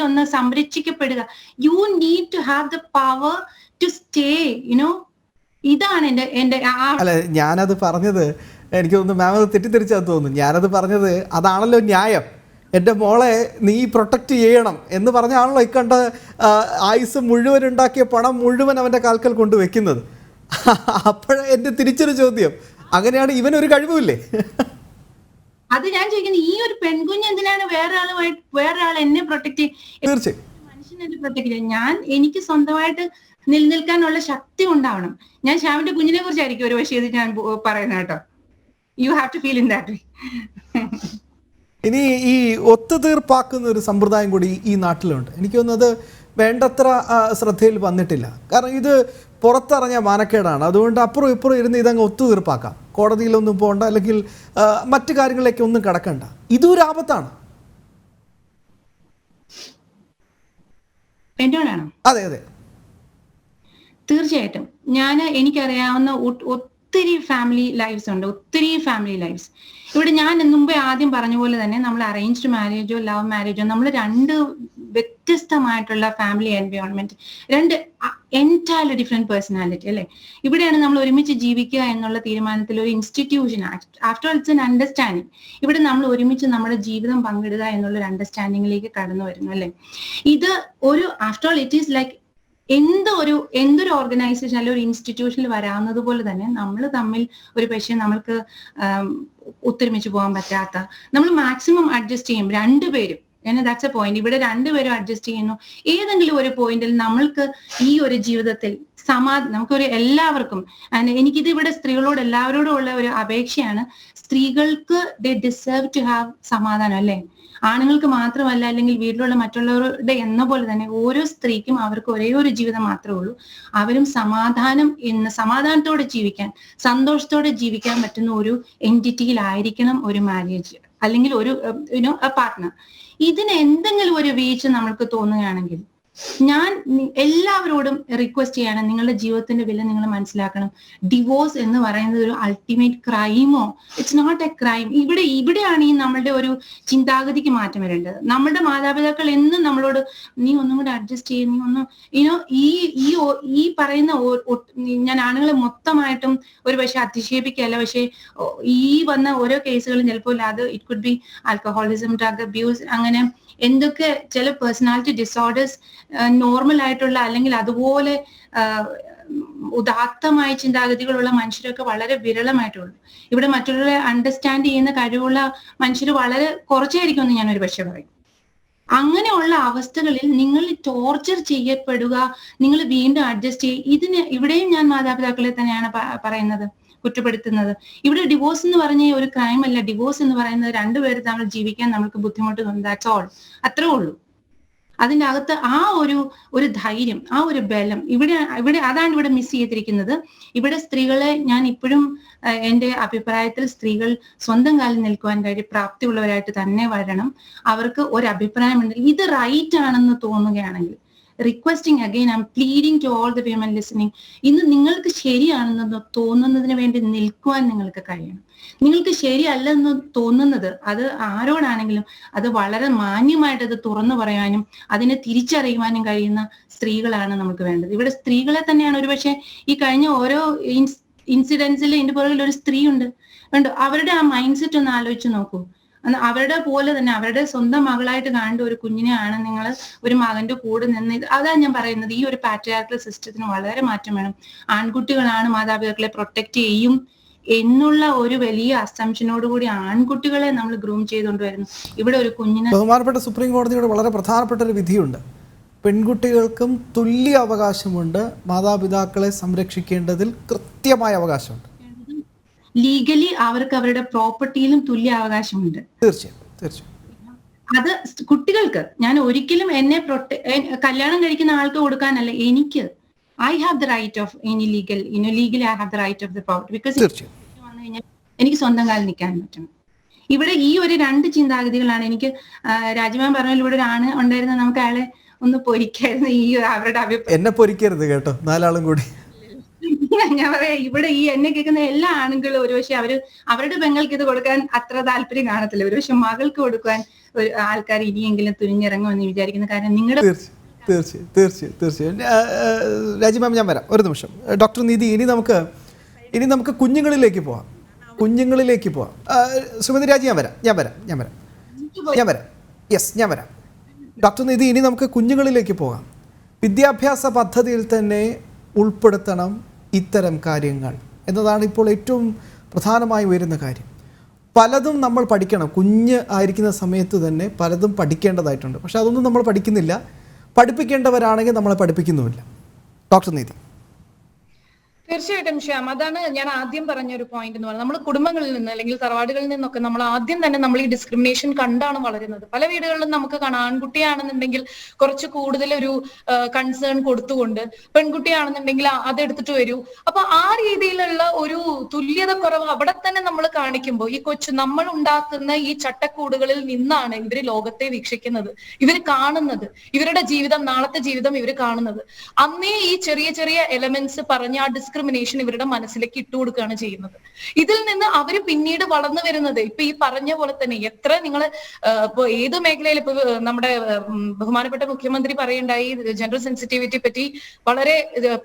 ഒന്ന് സംരക്ഷിക്കപ്പെടുക. You need to have the power to stay. ഇതാണ് എന്റെ അല്ല, ഞാനത് പറഞ്ഞത് എനിക്ക് തോന്നുന്നു മാം അത് തെറ്റിദ്ധരിച്ചാന്ന് തോന്നുന്നു. ഞാനത് പറഞ്ഞത് അതാണല്ലോ ന്യായം. എൻ്റെ മോളെ നീ പ്രൊട്ടക്റ്റ് ചെയ്യണം എന്ന് പറഞ്ഞാണല്ലോ ഇക്കണ്ട ആയുസ് മുഴുവൻ ഉണ്ടാക്കിയ പണം മുഴുവൻ അവൻ്റെ കാൽക്കൽ കൊണ്ട് വെക്കുന്നത്. അപ്പോഴേ എൻ്റെ തിരിച്ചൊരു ചോദ്യം, അങ്ങനെയാണ് ഇവനൊരു കഴിവുമില്ലേ? അത് ഞാൻ ചോദിക്കുന്നത്, ഈ ഒരു പെൺകുഞ്ഞ് എന്തിനാണ് വേറൊരാൾ എന്നെ പ്രൊട്ടക്ട് തീർച്ചയായും മനുഷ്യനെ പ്രൊട്ടക്ട് ചെയ്യാൻ? എനിക്ക് സ്വന്തമായിട്ട് നിലനിൽക്കാനുള്ള ശക്തി ഉണ്ടാവണം. ഞാൻ ശ്യാമിന്റെ കുഞ്ഞിനെ കുറിച്ചായിരിക്കും ഒരു പക്ഷേ ഇത് ഞാൻ പറയുന്നത് കേട്ടോ. You have to feel in that way. ഇനി ഈ ഒത്തുതീർപ്പാക്കുന്ന ഒരു സമ്പ്രദായം കൂടി ഈ നാട്ടിലുണ്ട്. എനിക്ക് തോന്നുന്നത് വേണ്ടത്ര ശ്രദ്ധയിൽ വന്നിട്ടില്ല. കാരണം ഇത് പുറത്തിറങ്ങിയ മാനക്കേടാണ്. അതുകൊണ്ട് അപ്പുറം ഇപ്പുറം ഇരുന്ന് ഇതങ്ങ് ഒത്തുതീർപ്പാക്കാം, കോടതിയിലൊന്നും പോകണ്ട, അല്ലെങ്കിൽ മറ്റു കാര്യങ്ങളിലേക്ക് ഒന്നും കടക്കണ്ട. ഇതൊരു ആപത്താണ്. എന്നോടാണോ? അതെ അതെ, തീർച്ചയായിട്ടും. എനിക്കറിയാവുന്ന ഒത്തിരി ഫാമിലി ലൈഫ്സ് ഉണ്ട്, ഒത്തിരി ഫാമിലി ലൈഫ്സ്. ഇവിടെ ഞാൻ മുമ്പേ ആദ്യം പറഞ്ഞ പോലെ തന്നെ നമ്മൾ അറേഞ്ച്ഡ് മാരേജോ ലവ് മാരേജോ, നമ്മൾ 2 വ്യത്യസ്തമായിട്ടുള്ള family environment, 2 entirely different personality അല്ലെ. ഇവിടെയാണ് നമ്മൾ ഒരുമിച്ച് ജീവിക്കുക എന്നുള്ള തീരുമാനത്തിൽ ഒരു institution, after all it's an understanding. ഇവിടെ നമ്മൾ ഒരുമിച്ച് നമ്മുടെ ജീവിതം പങ്കിടുക എന്നുള്ള ഒരു അണ്ടർസ്റ്റാൻഡിങ്ങിലേക്ക് കടന്നു വരുന്നു അല്ലെ. ഇത് after all it is like എന്തൊരു ഓർഗനൈസേഷൻ അല്ലെങ്കിൽ ഒരു ഇൻസ്റ്റിറ്റ്യൂഷനിൽ വരാവുന്നത് പോലെ തന്നെ നമ്മൾ തമ്മിൽ ഒരു പക്ഷേ നമ്മൾക്ക് ഒത്തൊരുമിച്ച് പോകാൻ പറ്റാത്ത, നമ്മൾ മാക്സിമം അഡ്ജസ്റ്റ് ചെയ്യും 2 പേരും. That's A point. ഇവിടെ 2 പേരും അഡ്ജസ്റ്റ് ചെയ്യുന്നു. ഏതെങ്കിലും ഒരു പോയിന്റിൽ നമ്മൾക്ക് ഈ ഒരു ജീവിതത്തിൽ നമുക്കൊരു എല്ലാവർക്കും, എനിക്കിത് ഇവിടെ സ്ത്രീകളോട് എല്ലാവരോടും ഉള്ള ഒരു അപേക്ഷയാണ്, സ്ത്രീകൾക്ക് ദേ ഡിസേർവ് ടു ഹാവ് സമാധാനം അല്ലേ. ആണുങ്ങൾക്ക് മാത്രമല്ല, അല്ലെങ്കിൽ വീട്ടിലുള്ള മറ്റുള്ളവരുടെ എന്ന പോലെ തന്നെ ഓരോ സ്ത്രീക്കും അവർക്ക് ഒരേ ഒരു ജീവിതം മാത്രമേ ഉള്ളൂ. അവരും സമാധാനത്തോടെ ജീവിക്കാൻ, സന്തോഷത്തോടെ ജീവിക്കാൻ പറ്റുന്ന ഒരു എൻറ്റിറ്റിയിലായിരിക്കണം ഒരു മാരേജ് അല്ലെങ്കിൽ ഒരു പാർട്ട്ണർ. ഇതിന് എന്തെങ്കിലും ഒരു വീഴ്ച നമ്മൾക്ക് തോന്നുകയാണെങ്കിൽ, ഞാൻ എല്ലാവരോടും റിക്വസ്റ്റ് ചെയ്യാണ്, നിങ്ങളുടെ ജീവിതത്തിന്റെ വില നിങ്ങൾ മനസ്സിലാക്കണം. ഡിവോഴ്സ് എന്ന് പറയുന്നത് ഒരു അൾട്ടിമേറ്റ് ക്രൈമോ? It's not a crime. ഇവിടെയാണ് ഈ നമ്മളുടെ ഒരു ചിന്താഗതിക്ക് മാറ്റം വരേണ്ടത്. നമ്മുടെ മാതാപിതാക്കൾ എന്നും നമ്മളോട് നീ ഒന്നും കൂടെ അഡ്ജസ്റ്റ് ചെയ്യും, നീ ഒന്നും ഈ പറയുന്ന ഞാൻ ആണുങ്ങളെ മൊത്തമായിട്ടും ഒരു പക്ഷെ അധിക്ഷേപിക്കല്ല, പക്ഷെ ഈ വന്ന ഓരോ കേസുകളും ചിലപ്പോൾ അത് it could be alcoholism, drug abuse, അങ്ങനെ എന്തൊക്കെ ചില പേഴ്സണാലിറ്റി ഡിസോർഡേഴ്സ് നോർമൽ ആയിട്ടുള്ള അല്ലെങ്കിൽ അതുപോലെ ഉദാത്തമായ ചിന്താഗതികളുള്ള മനുഷ്യരൊക്കെ വളരെ വിരളമായിട്ടുള്ളൂ. ഇവിടെ മറ്റുള്ളവരെ അണ്ടർസ്റ്റാൻഡ് ചെയ്യുന്ന കഴിവുള്ള മനുഷ്യർ വളരെ കുറച്ചായിരിക്കും എന്ന് ഞാൻ ഒരു പക്ഷെ പറയും. അങ്ങനെയുള്ള അവസ്ഥകളിൽ നിങ്ങൾ ടോർച്ചർ ചെയ്യപ്പെടുക, നിങ്ങൾ വീണ്ടും അഡ്ജസ്റ്റ് ചെയ്യുക. ഇവിടെയും ഞാൻ മാതാപിതാക്കളെ തന്നെയാണ് പറയുന്നത്, കുറ്റപ്പെടുത്തുന്നത്. ഇവിടെ ഡിവോഴ്സ് എന്ന് പറഞ്ഞ ഒരു ക്രൈം അല്ല. ഡിവോഴ്സ് എന്ന് പറയുന്നത് 2 പേര് തമ്മിൽ ജീവിക്കാൻ നമുക്ക് ബുദ്ധിമുട്ട് തോന്നും. ദാറ്റ്സ് ഓൾ, അത്രേ ഉള്ളൂ. അതിൻ്റെ അകത്ത് ആ ഒരു ധൈര്യം, ആ ഒരു ബലം അതാണ് ഇവിടെ മിസ് ചെയ്തിരിക്കുന്നത്. ഇവിടെ സ്ത്രീകളെ ഞാൻ ഇപ്പോഴും എൻ്റെ അഭിപ്രായത്തിൽ സ്ത്രീകൾ സ്വന്തം കാലിൽ നിൽക്കുവാൻ പ്രാപ്തിയുള്ളവരായിട്ട് തന്നെ വരണം. അവർക്ക് ഒരു അഭിപ്രായമുണ്ട്, ഇത് റൈറ്റ് ആണെന്ന് തോന്നുകയാണെങ്കിൽ, requesting again, I'm pleading to all the women listening. ഇന്ന് നിങ്ങൾക്ക് ശരിയാണെന്ന് തോന്നുന്നതിന് വേണ്ടി നിൽക്കുവാൻ നിങ്ങൾക്ക് കഴിയണം. നിങ്ങൾക്ക് ശരിയല്ലെന്ന് തോന്നുന്നത് അത് ആരോടാണെങ്കിലും അത് വളരെ മാന്യമായിട്ട് അത് തുറന്നു പറയാനും അതിനെ തിരിച്ചറിയുവാനും കഴിയുന്ന സ്ത്രീകളാണ് നമുക്ക് വേണ്ടത്. ഇവിടെ സ്ത്രീകളെ തന്നെയാണ് ഒരുപക്ഷെ ഈ കഴിഞ്ഞ ഓരോ ഇൻസിഡൻസിൽ ഇതിന്റെ പുറകിൽ ഒരു സ്ത്രീ ഉണ്ട്. അവരുടെ ആ മൈൻഡ് സെറ്റ് ഒന്ന് ആലോചിച്ച് നോക്കൂ. അവരുടെ പോലെ തന്നെ അവരുടെ സ്വന്തം മകളായിട്ട് കാണേണ്ട ഒരു കുഞ്ഞിനെയാണ് നിങ്ങൾ ഒരു മകന്റെ കൂടെ നിന്ന്. അതാണ് ഞാൻ പറയുന്നത്, ഈ ഒരു പാട്രിയാർക്കൽ സിസ്റ്റത്തിന് വളരെ മാറ്റം വേണം. ആൺകുട്ടികളാണ് മാതാപിതാക്കളെ പ്രൊട്ടക്ട് ചെയ്യും എന്നുള്ള ഒരു വലിയ അസംഷനോടുകൂടി ആൺകുട്ടികളെ നമ്മൾ ഗ്രൂം ചെയ്തുകൊണ്ടുവരുന്നു. ഇവിടെ ഒരു കുഞ്ഞിനെ ബഹുമാനപ്പെട്ട സുപ്രീം കോടതിയുടെ വളരെ പ്രധാനപ്പെട്ട ഒരു വിധിയുണ്ട്. പെൺകുട്ടികൾക്കും തുല്യ അവകാശമുണ്ട്, മാതാപിതാക്കളെ സംരക്ഷിക്കേണ്ടതിൽ കൃത്യമായ അവകാശമുണ്ട്. ലീഗലി അവർക്ക് അവരുടെ പ്രോപ്പർട്ടിയിലും തുല്യ അവകാശമുണ്ട്. തീർച്ചയായും തീർച്ചയായും. അത് കുട്ടികൾക്ക് ഞാൻ ഒരിക്കലും എന്നെ കല്യാണം കഴിക്കുന്ന ആൾക്ക് കൊടുക്കാനല്ല, എനിക്ക് I have the right of legally I have the right of the property. Because വന്നു കഴിഞ്ഞാൽ എനിക്ക് സ്വന്തം കാലിൽ നിൽക്കാൻ പറ്റണം. ഇവിടെ ഈ ഒരു രണ്ട് ചിന്താഗതികളാണ്. എനിക്ക് രാജ്യമാൻ പറഞ്ഞാൽ ഇവിടെ ഒരു ആണ് ഉണ്ടായിരുന്ന നമുക്ക് അയാളെ ഒന്ന് പൊരിക്കായിരുന്നു. ഈ അവരുടെ അഭിപ്രായം എന്നെ പൊരിക്കരുത് കേട്ടോ, നാലാളും കൂടി. ഞാൻ പറയാ, ഇവിടെ ഈ എന്നെ കേൾക്കുന്ന എല്ലാ ആണുങ്ങളും ഒരുപക്ഷെ അവരുടെ പെങ്ങൾക്ക് ഇത് കൊടുക്കാൻ അത്ര താല്പര്യം കാണത്തില്ല. ഒരുപക്ഷെ മകൾക്ക് കൊടുക്കാൻ ആൾക്കാർ ഇനിയെങ്കിലും തുനിഞ്ഞിറങ്ങുമെന്ന് വിചാരിക്കുന്ന കാര്യം നിങ്ങളുടെ തീർച്ചയായും. രാജി മാം, ഞാൻ വരാം ഒരു നിമിഷം. ഡോക്ടർ നിധി, ഇനി നമുക്ക് കുഞ്ഞുങ്ങളിലേക്ക് പോവാം. ശ്രീമതി രാജി, ഞാൻ വരാം. യെസ്, ഞാൻ വരാം. ഡോക്ടർ നിധി, ഇനി നമുക്ക് കുഞ്ഞുങ്ങളിലേക്ക് പോകാം. വിദ്യാഭ്യാസ പദ്ധതിയിൽ തന്നെ ഉൾപ്പെടുത്തണം ഇത്തരം കാര്യങ്ങൾ എന്നതാണ് ഇപ്പോൾ ഏറ്റവും പ്രധാനമായി വരുന്ന കാര്യം. പലതും നമ്മൾ പഠിക്കണം. കുഞ്ഞ് ആയിരിക്കുന്ന സമയത്ത് തന്നെ പലതും പഠിക്കേണ്ടതായിട്ടുണ്ട്. പക്ഷെ അതൊന്നും നമ്മൾ പഠിക്കുന്നില്ല. പഠിപ്പിക്കേണ്ടവരാണെങ്കിൽ നമ്മളെ പഠിപ്പിക്കുന്നുമില്ല. ഡോക്ടർ നീതി. തീർച്ചയായിട്ടും ശ്യാം, അതാണ് ഞാൻ ആദ്യം പറഞ്ഞ ഒരു പോയിന്റ് എന്ന് പറയുന്നത്. നമ്മൾ കുടുംബങ്ങളിൽ നിന്ന് അല്ലെങ്കിൽ തറവാടുകളിൽ നിന്നൊക്കെ നമ്മൾ ആദ്യം തന്നെ നമ്മൾ ഈ ഡിസ്ക്രിമിനേഷൻ കണ്ടാണ് വളരുന്നത്. പല വീടുകളിലും നമുക്ക് കാണാം, ആൺകുട്ടിയാണെന്നുണ്ടെങ്കിൽ കുറച്ച് കൂടുതൽ ഒരു കൺസേൺ കൊടുത്തുകൊണ്ട്, പെൺകുട്ടിയാണെന്നുണ്ടെങ്കിൽ അതെടുത്തിട്ട് വരൂ. അപ്പൊ ആ രീതിയിലുള്ള ഒരു തുല്യത കുറവ് അവിടെ തന്നെ നമ്മൾ കാണിക്കുമ്പോൾ ഈ നമ്മൾ ഉണ്ടാക്കുന്ന ഈ ചട്ടക്കൂടുകളിൽ നിന്നാണ് ഇവര് ലോകത്തെ വീക്ഷിക്കുന്നത്, ഇവർ കാണുന്നത്, ഇവരുടെ ജീവിതം, നാളത്തെ ജീവിതം ഇവർ കാണുന്നത്. അന്നേ ഈ ചെറിയ ചെറിയ എലമെന്റ്സ് പറഞ്ഞ ആ ഡിസ്ക്രിമിനേഷൻ ഇവരുടെ മനസ്സിലേക്ക് ഇട്ടുകൊടുക്കുകയാണ് ചെയ്യുന്നത്. ഇതിൽ നിന്ന് അവര് പിന്നീട് വളർന്നു വരുന്നത് ഇപ്പൊ ഈ പറഞ്ഞ പോലെ തന്നെ എത്ര നിങ്ങൾ ഇപ്പൊ ഏത് മേഖലയിൽ ഇപ്പൊ നമ്മുടെ ബഹുമാനപ്പെട്ട മുഖ്യമന്ത്രി പറയുണ്ടായി ജെൻഡർ സെൻസിറ്റിവിറ്റി പറ്റി വളരെ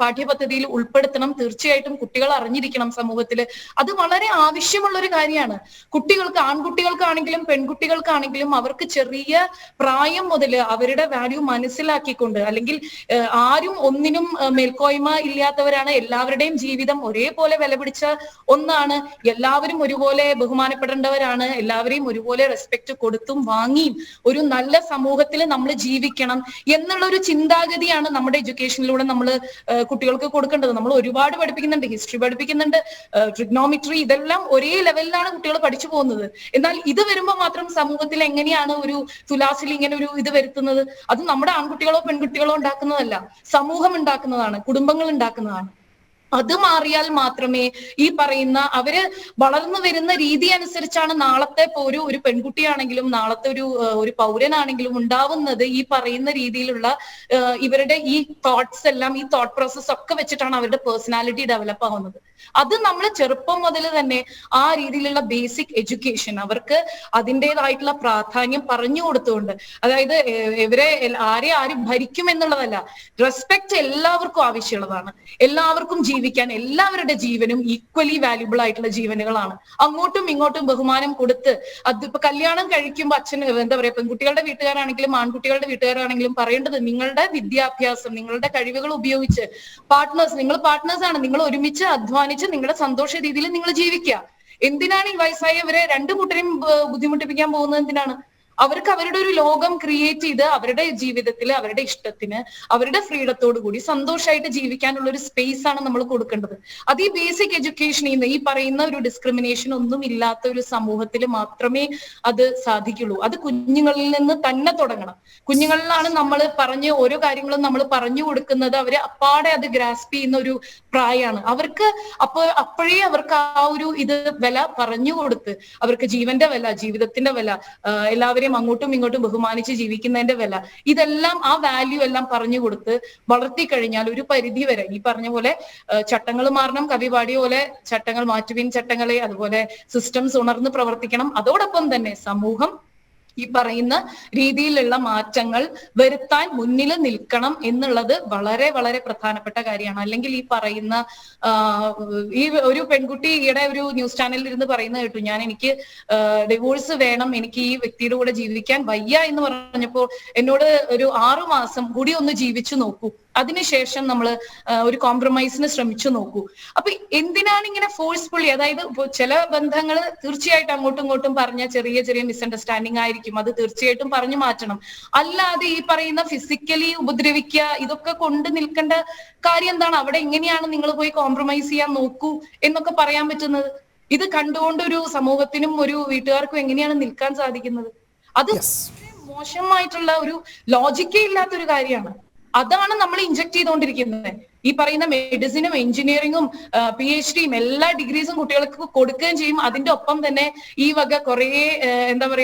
പാഠ്യപദ്ധതിയിൽ ഉൾപ്പെടുത്തണം. തീർച്ചയായിട്ടും കുട്ടികൾ അറിഞ്ഞിരിക്കണം സമൂഹത്തില്. അത് വളരെ ആവശ്യമുള്ള ഒരു കാര്യമാണ്. കുട്ടികൾക്ക്, ആൺകുട്ടികൾക്കാണെങ്കിലും പെൺകുട്ടികൾക്കാണെങ്കിലും അവർക്ക് ചെറിയ പ്രായം മുതൽ അവരുടെ വാല്യൂ മനസ്സിലാക്കിക്കൊണ്ട്, അല്ലെങ്കിൽ ആരും ഒന്നിനും മേൽക്കോയ്മ ഇല്ലാത്തവരാണ്, എല്ലാവരുടെയും ജീവിതം ഒരേപോലെ വില പിടിച്ച ഒന്നാണ്, എല്ലാവരും ഒരുപോലെ ബഹുമാനപ്പെടേണ്ടവരാണ്, എല്ലാവരെയും ഒരുപോലെ റെസ്പെക്ട് കൊടുത്തും വാങ്ങിയും ഒരു നല്ല സമൂഹത്തിൽ നമ്മൾ ജീവിക്കണം എന്നുള്ള ഒരു ചിന്താഗതിയാണ് നമ്മുടെ എഡ്യൂക്കേഷനിലൂടെ നമ്മൾ കുട്ടികൾക്ക് കൊടുക്കേണ്ടത്. നമ്മൾ ഒരുപാട് പഠിപ്പിക്കുന്നുണ്ട്, ഹിസ്റ്ററി പഠിപ്പിക്കുന്നുണ്ട്, ട്രിഗ്നോമെട്രി, ഇതെല്ലാം ഒരേ ലെവലിലാണ് കുട്ടികൾ പഠിച്ചു പോകുന്നത്. എന്നാൽ ഇത് വരുമ്പോൾ മാത്രം സമൂഹത്തിൽ എങ്ങനെയാണ് ഒരു തുലാസിൽ ഇങ്ങനെ ഒരു ഇത് വരുത്തുന്നത്? അത് നമ്മുടെ ആൺകുട്ടികളോ പെൺകുട്ടികളോ ഉണ്ടാക്കുന്നതല്ല, സമൂഹം ഉണ്ടാക്കുന്നതാണ്, കുടുംബങ്ങൾ ഉണ്ടാക്കുന്നതാണ്. അത് മാറിയാൽ മാത്രമേ ഈ പറയുന്ന അവര് വളർന്നു വരുന്ന രീതി അനുസരിച്ചാണ് നാളത്തെ ഒരു പെൺകുട്ടിയാണെങ്കിലും നാളത്തെ ഒരു പൗരനാണെങ്കിലും ഉണ്ടാവുന്നത്. ഈ പറയുന്ന രീതിയിലുള്ള ഇവരുടെ ഈ തോട്ട്സ് എല്ലാം, ഈ തോട്ട് പ്രോസസ് ഒക്കെ വെച്ചിട്ടാണ് അവരുടെ പേഴ്സണാലിറ്റി ഡെവലപ്പ് ആവുന്നത്. അത് നമ്മൾ ചെറുപ്പം മുതൽ തന്നെ ആ രീതിയിലുള്ള ബേസിക് എഡ്യൂക്കേഷൻ അവർക്ക് അതിൻ്റെതായിട്ടുള്ള പ്രാധാന്യം പറഞ്ഞു കൊടുത്തുകൊണ്ട്, അതായത് ഇവരെ ആരും ഭരിക്കും എന്നുള്ളതല്ല, റെസ്പെക്ട് എല്ലാവർക്കും ആവശ്യമുള്ളതാണ്. എല്ലാവർക്കും ജീവിക്കാൻ, എല്ലാവരുടെ ജീവനും ഈക്വലി വാല്യുബിൾ ആയിട്ടുള്ള ജീവനുകളാണ്. അങ്ങോട്ടും ഇങ്ങോട്ടും ബഹുമാനം കൊടുത്ത്, അതിപ്പോ കല്യാണം കഴിക്കുമ്പോൾ അച്ഛന് എന്താ പറയാ, പെൺകുട്ടികളുടെ വീട്ടുകാരാണെങ്കിലും ആൺകുട്ടികളുടെ വീട്ടുകാരാണെങ്കിലും പറയേണ്ടത് നിങ്ങളുടെ വിദ്യാഭ്യാസം, നിങ്ങളുടെ കഴിവുകൾ ഉപയോഗിച്ച് നിങ്ങൾ പാർട്ട്നേഴ്സ് ആണ്, നിങ്ങൾ ഒരുമിച്ച് അധ്വാനിച്ച് നിങ്ങളുടെ സന്തോഷ രീതിയിൽ നിങ്ങൾ ജീവിക്കുക. എന്തിനാണ് ഈ വയസ്സായവരെ രണ്ടു കൂട്ടരെയും ബുദ്ധിമുട്ടിപ്പിക്കാൻ പോകുന്നത്? എന്തിനാണ്? അവർക്ക് അവരുടെ ഒരു ലോകം ക്രിയേറ്റ് ചെയ്ത് അവരുടെ ജീവിതത്തിൽ അവരുടെ ഇഷ്ടത്തിന് അവരുടെ ഫ്രീഡത്തോടു കൂടി സന്തോഷമായിട്ട് ജീവിക്കാനുള്ള ഒരു സ്പേസ് ആണ് നമ്മൾ കൊടുക്കേണ്ടത്. അത് ഈ ബേസിക് എഡ്യൂക്കേഷനിൽ നിന്ന് ഈ പറയുന്ന ഒരു ഡിസ്ക്രിമിനേഷൻ ഒന്നും ഇല്ലാത്ത ഒരു സമൂഹത്തിൽ മാത്രമേ അത് സാധിക്കുള്ളൂ. അത് കുഞ്ഞുങ്ങളിൽ നിന്ന് തന്നെ തുടങ്ങണം. കുഞ്ഞുങ്ങളിലാണ് നമ്മൾ ഓരോ കാര്യങ്ങളും നമ്മൾ പറഞ്ഞു കൊടുക്കുന്നത്. അവര് അപ്പാടെ അത് ഗ്രാസ്പ് ചെയ്യുന്ന ഒരു പ്രായമാണ് അവർക്ക്. അപ്പോഴേ അവർക്ക് ആ ഒരു ഇത് വില പറഞ്ഞു കൊടുത്ത്, അവർക്ക് ജീവന്റെ വില, ജീവിതത്തിന്റെ വില, എല്ലാവരും പാരമ്പര്യം, അങ്ങോട്ടും ഇങ്ങോട്ടും ബഹുമാനിച്ച് ജീവിക്കുന്നതിന്റെ വില, ഇതെല്ലാം ആ വാല്യൂ എല്ലാം പറഞ്ഞു കൊടുത്ത് വളർത്തി കഴിഞ്ഞാൽ ഒരു പരിധി വരെ ഈ പറഞ്ഞ പോലെ ചട്ടങ്ങൾ മാറണം, കവി പാടിയ പോലെ ചട്ടങ്ങൾ മാറ്റുവിൻ ചട്ടങ്ങളെ, അതുപോലെ സിസ്റ്റംസ് ഉണർന്ന് പ്രവർത്തിക്കണം. അതോടൊപ്പം തന്നെ സമൂഹം ഈ പറയുന്ന രീതിയിലുള്ള മാറ്റങ്ങൾ വരുത്താൻ മുന്നിൽ നിൽക്കണം എന്നുള്ളത് വളരെ വളരെ പ്രധാനപ്പെട്ട കാര്യമാണ്. അല്ലെങ്കിൽ ഈ പറയുന്ന ഈ ഒരു പെൺകുട്ടി ഈയിടെ ഒരു ന്യൂസ് ചാനലിൽ ഇരുന്ന് പറയുന്നത് കേട്ടു, എനിക്ക് ഡിവോഴ്സ് വേണം, എനിക്ക് ഈ വ്യക്തിയുടെ കൂടെ ജീവിക്കാൻ വയ്യ എന്ന് പറഞ്ഞപ്പോൾ എന്നോട് ഒരു 6 മാസം കൂടി ഒന്ന് ജീവിച്ചു നോക്കൂ, അതിനുശേഷം നമ്മൾ ഒരു കോംപ്രമൈസിന് ശ്രമിച്ചു നോക്കൂ. അപ്പൊ എന്തിനാണ് ഇങ്ങനെ ഫോഴ്സ്ഫുള്ളി, അതായത് ചില ബന്ധങ്ങൾ തീർച്ചയായിട്ടും അങ്ങോട്ടും ഇങ്ങോട്ടും പറഞ്ഞ ചെറിയ ചെറിയ മിസ്അണ്ടർസ്റ്റാൻഡിങ് ആയിരിക്കും, അത് തീർച്ചയായിട്ടും പറഞ്ഞു മാറ്റണം. അല്ലാതെ ഈ പറയുന്ന ഫിസിക്കലി ഉപദ്രവിക്കുക, ഇതൊക്കെ കൊണ്ട് നിൽക്കേണ്ട കാര്യം എന്താണ്? അവിടെ എങ്ങനെയാണ് നിങ്ങൾ പോയി കോംപ്രമൈസ് ചെയ്യാൻ നോക്കൂ എന്നൊക്കെ പറയാൻ പറ്റുന്നത്? ഇത് കണ്ടുകൊണ്ട് ഒരു സമൂഹത്തിനും ഒരു വീട്ടുകാർക്കും എങ്ങനെയാണ് നിൽക്കാൻ സാധിക്കുന്നത്? അത് മോശമായിട്ടുള്ള ഒരു ലോജിക്കേ ഇല്ലാത്തൊരു കാര്യമാണ്. അതാണ് നമ്മൾ ഇൻജക്ട് ചെയ്തുകൊണ്ടിരിക്കുന്നത്. ഈ പറയുന്ന മെഡിസിനും എഞ്ചിനീയറിംഗും PhDയും എല്ലാ ഡിഗ്രീസും കുട്ടികൾക്ക് കൊടുക്കുകയും ചെയ്യും. അതിന്റെ ഒപ്പം തന്നെ ഈ വക കുറെ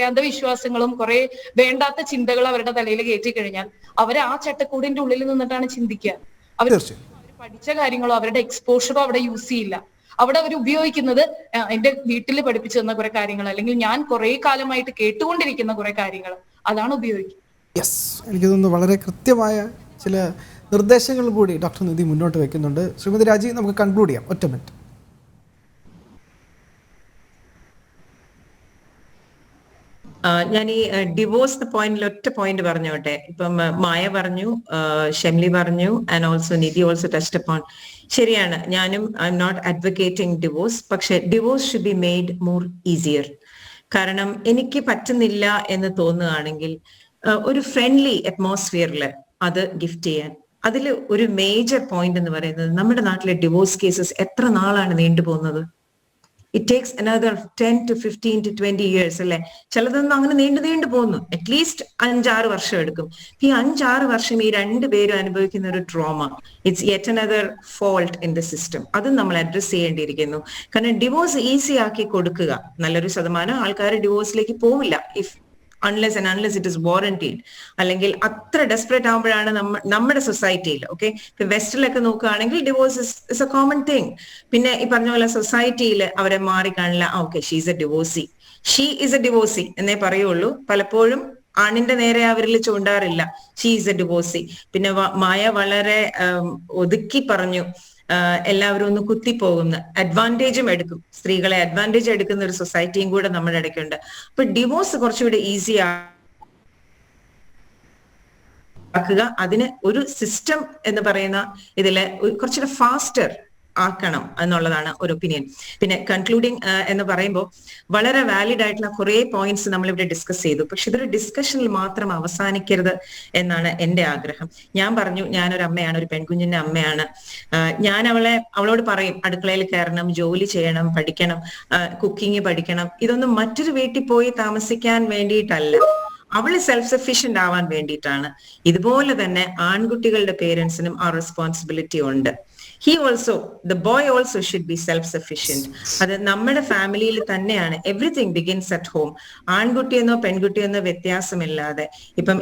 അന്ധവിശ്വാസങ്ങളും കുറെ വേണ്ടാത്ത ചിന്തകൾ അവരുടെ തലയിൽ കയറ്റി കഴിഞ്ഞാൽ അവർ ആ ചട്ടക്കൂടിന്റെ ഉള്ളിൽ നിന്നിട്ടാണ് ചിന്തിക്കുക. അവർ പഠിച്ച കാര്യങ്ങളോ അവരുടെ എക്സ്പോഷറോ അവിടെ യൂസ് ചെയ്യില്ല. അവിടെ അവർ ഉപയോഗിക്കുന്നത് എന്റെ വീട്ടിൽ പഠിപ്പിച്ചു തന്ന കുറെ കാര്യങ്ങൾ, അല്ലെങ്കിൽ ഞാൻ കുറെ കാലമായിട്ട് കേട്ടുകൊണ്ടിരിക്കുന്ന കുറെ കാര്യങ്ങൾ, അതാണ് ഉപയോഗിക്കുന്നത്. യെസ്, എനിക്ക് തോന്നുന്നു വളരെ കൃത്യമായ ചില നിർദ്ദേശങ്ങൾ കൂടി ഡോക്ടർ നിധി മുന്നോട്ട് വയ്ക്കുന്നുണ്ട്. ശ്രീമതി രാജി, നമുക്ക് കൺക്ലൂഡ് ചെയ്യാം. ഒറ്റ മിനിറ്റ്. ഞാൻ ഈ ഡിവോഴ്സ് പോയിന്റിൽ ഒറ്റ പോയിന്റ് പറഞ്ഞോട്ടെ. ഇപ്പം മായ പറഞ്ഞു, ഷെംലി പറഞ്ഞു, and also Nidhi also touched upon. ശരിയാണ്, ഞാനും I am not advocating divorce, പക്ഷെ divorce should be made more easier. കാരണം എനിക്ക് പറ്റുന്നില്ല എന്ന് തോന്നുകയാണെങ്കിൽ ഒരു ഫ്രണ്ട്ലി അറ്റ്മോസ്ഫിയറിൽ അത് ഗിഫ്റ്റ് ചെയ്യാൻ. അതിൽ ഒരു മേജർ പോയിന്റ് എന്ന് പറയുന്നത്, നമ്മുടെ നാട്ടിലെ ഡിവോഴ്സ് കേസസ് എത്ര നാളാണ് നീണ്ടുപോകുന്നത്? It takes another 10 to 15 to 20 years അല്ലെ? ചിലതൊന്നും അങ്ങനെ നീണ്ടു പോകുന്നു. അറ്റ്ലീസ്റ്റ് 5-6 വർഷം എടുക്കും. ഈ 5-6 വർഷം ഈ 2 പേരും അനുഭവിക്കുന്ന ഒരു trauma, it's yet another fault in the system. അതും നമ്മൾ അഡ്രസ് ചെയ്യേണ്ടിയിരിക്കുന്നു. കാരണം ഡിവോഴ്സ് ഈസി ആക്കി കൊടുക്കുക, നല്ലൊരു ശതമാനം ആൾക്കാർ ഡിവോഴ്സിലേക്ക് പോവില്ല unless it is warranted. അല്ലെങ്കിൽ അത്ര ഡെസ്പറേറ്റ് ആകുമ്പോഴാണ് നമ്മുടെ സൊസൈറ്റിയിൽ, ഓക്കെ, ഇപ്പൊ വെസ്റ്റിലൊക്കെ നോക്കുകയാണെങ്കിൽ divorce is a common thing. പിന്നെ ഈ പറഞ്ഞ പോലെ സൊസൈറ്റിയിൽ അവരെ മാറിക്കാണില്ല, okay she is a divorcee എന്നേ പറയുള്ളൂ. പലപ്പോഴും ആണിന്റെ നേരെ അവരിൽ ചൂണ്ടാറില്ല ഷീ ഈസ് എ ഡിവോഴ്സി. പിന്നെ മായ വളരെ ഒതുക്കി പറഞ്ഞു, എല്ലാവരും ഒന്ന് കുത്തിപ്പോകുന്ന, അഡ്വാൻറ്റേജും എടുക്കും, സ്ത്രീകളെ അഡ്വാൻറ്റേജ് എടുക്കുന്ന ഒരു സൊസൈറ്റിയും കൂടെ നമ്മുടെ ഇടയ്ക്കുണ്ട്. അപ്പൊ ഡിവോഴ്സ് കുറച്ചുകൂടി ഈസി ആക്കുക, അതിന് ഒരു സിസ്റ്റം എന്ന് പറയുന്ന ഇതില് കുറച്ചുകൂടെ ഫാസ്റ്റർ ആക്കണം എന്നുള്ളതാണ് ഒരു ഒപ്പീനിയൻ. പിന്നെ കൺക്ലൂഡിങ് എന്ന് പറയുമ്പോൾ വളരെ വാലിഡ് ആയിട്ടുള്ള കുറെ പോയിന്റ്സ് നമ്മളിവിടെ ഡിസ്കസ് ചെയ്തു. പക്ഷെ ഇതൊരു ഡിസ്കഷനിൽ മാത്രം അവസാനിക്കരുത് എന്നാണ് എന്റെ ആഗ്രഹം. ഞാൻ പറഞ്ഞു, ഞാനൊരു അമ്മയാണ്, ഒരു പെൺകുഞ്ഞിന്റെ അമ്മയാണ്. ഞാൻ അവളോട് പറയും, അടുക്കളയിൽ കയറണം, ജോലി ചെയ്യണം, പഠിക്കണം, കുക്കിംഗ് പഠിക്കണം. ഇതൊന്നും മറ്റൊരു വീട്ടിൽ പോയി താമസിക്കാൻ വേണ്ടിയിട്ടല്ല, അവള് സെൽഫ് സഫീഷ്യന്റ് ആവാൻ വേണ്ടിയിട്ടാണ്. ഇതുപോലെ തന്നെ ആൺകുട്ടികളുടെ പേരൻസിനും ആ റെസ്പോൺസിബിലിറ്റി ഉണ്ട്. the boy also should be self-sufficient. അത് നമ്മുടെ ഫാമിലിയിൽ തന്നെയാണ്. Everything begins at home. ആൺകുട്ടിയെന്നോ പെൺകുട്ടിയെന്നോ വ്യത്യാസമില്ലാതെ, ഇപ്പം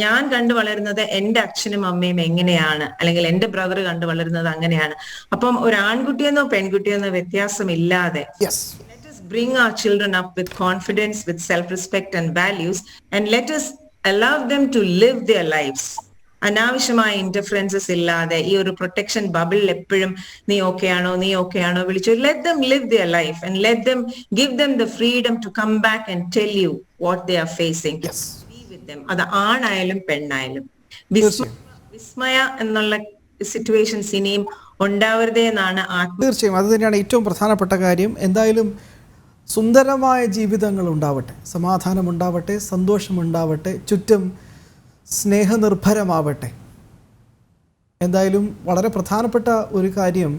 ഞാൻ കണ്ടു വളരുന്നത് എന്റെ അച്ഛനും അമ്മയും എങ്ങനെയാണ്, അല്ലെങ്കിൽ എന്റെ ബ്രദർ കണ്ടു വളരുന്നത് അങ്ങനെയാണ്. അപ്പം ഒരു ആൺകുട്ടിയെന്നോ പെൺകുട്ടിയെന്നോ വ്യത്യാസമില്ലാതെ bring our children up with confidence, with self-respect and values, and let us allow them to live their lives. അനാവശ്യമായ ഇന്റർഫറൻസസ് ഇല്ലാതെ ഈ ഒരു പ്രൊട്ടക്ഷൻ ബബിൾ എപ്പോഴും നീ ഓക്കെ ആണോ വിളിച്ചു, let them live their life and let them give them the freedom to come back and tell you what they are facing. Be with them. അത് ആണായാലും പെണ്ണായാലും. വിസ്മയ എന്നുള്ള സിറ്റുവേഷൻസ് ഇനിയും ഉണ്ടാവരുതേ എന്നാണ്. തീർച്ചയായും അത് തന്നെയാണ് ഏറ്റവും പ്രധാനപ്പെട്ട കാര്യം. എന്തായാലും സുന്ദരമായ ജീവിതങ്ങൾ ഉണ്ടാവട്ടെ, സമാധാനം ഉണ്ടാവട്ടെ, സന്തോഷമുണ്ടാവട്ടെ, ചുറ്റും സ്നേഹനിർഭരമാവട്ടെ. എന്തായാലും വളരെ പ്രധാനപ്പെട്ട ഒരു കാര്യം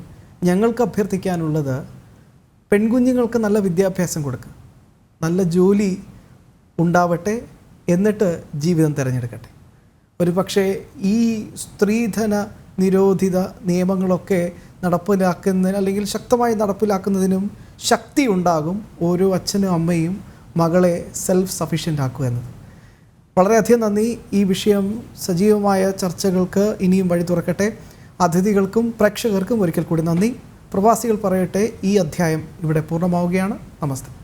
ഞങ്ങൾക്ക് അഭ്യർത്ഥിക്കാനുള്ളത്, പെൺകുഞ്ഞുങ്ങൾക്ക് നല്ല വിദ്യാഭ്യാസം കൊടുക്കുക, നല്ല ജോലി ഉണ്ടാവട്ടെ, എന്നിട്ട് ജീവിതം തിരഞ്ഞെടുക്കട്ടെ. ഒരു പക്ഷേ ഈ സ്ത്രീധന നിരോധിത നിയമങ്ങളൊക്കെ നടപ്പിലാക്കുന്നതിന്, അല്ലെങ്കിൽ ശക്തമായി നടപ്പിലാക്കുന്നതിനും ശക്തി ഉണ്ടാകും ഓരോ അച്ഛനും അമ്മയും മകളെ സെൽഫ് സഫീഷ്യൻ്റ് ആക്കുക എന്നത്. വളരെയധികം നന്ദി. ഈ വിഷയം സജീവമായ ചർച്ചകൾക്ക് ഇനിയും വഴി തുറക്കട്ടെ. അതിഥികൾക്കും പ്രേക്ഷകർക്കും ഒരിക്കൽ കൂടി നന്ദി. പ്രവാസികൾ പറയട്ടെ ഈ അധ്യായം ഇവിടെ പൂർണ്ണമാവുകയാണ്. നമസ്തേ.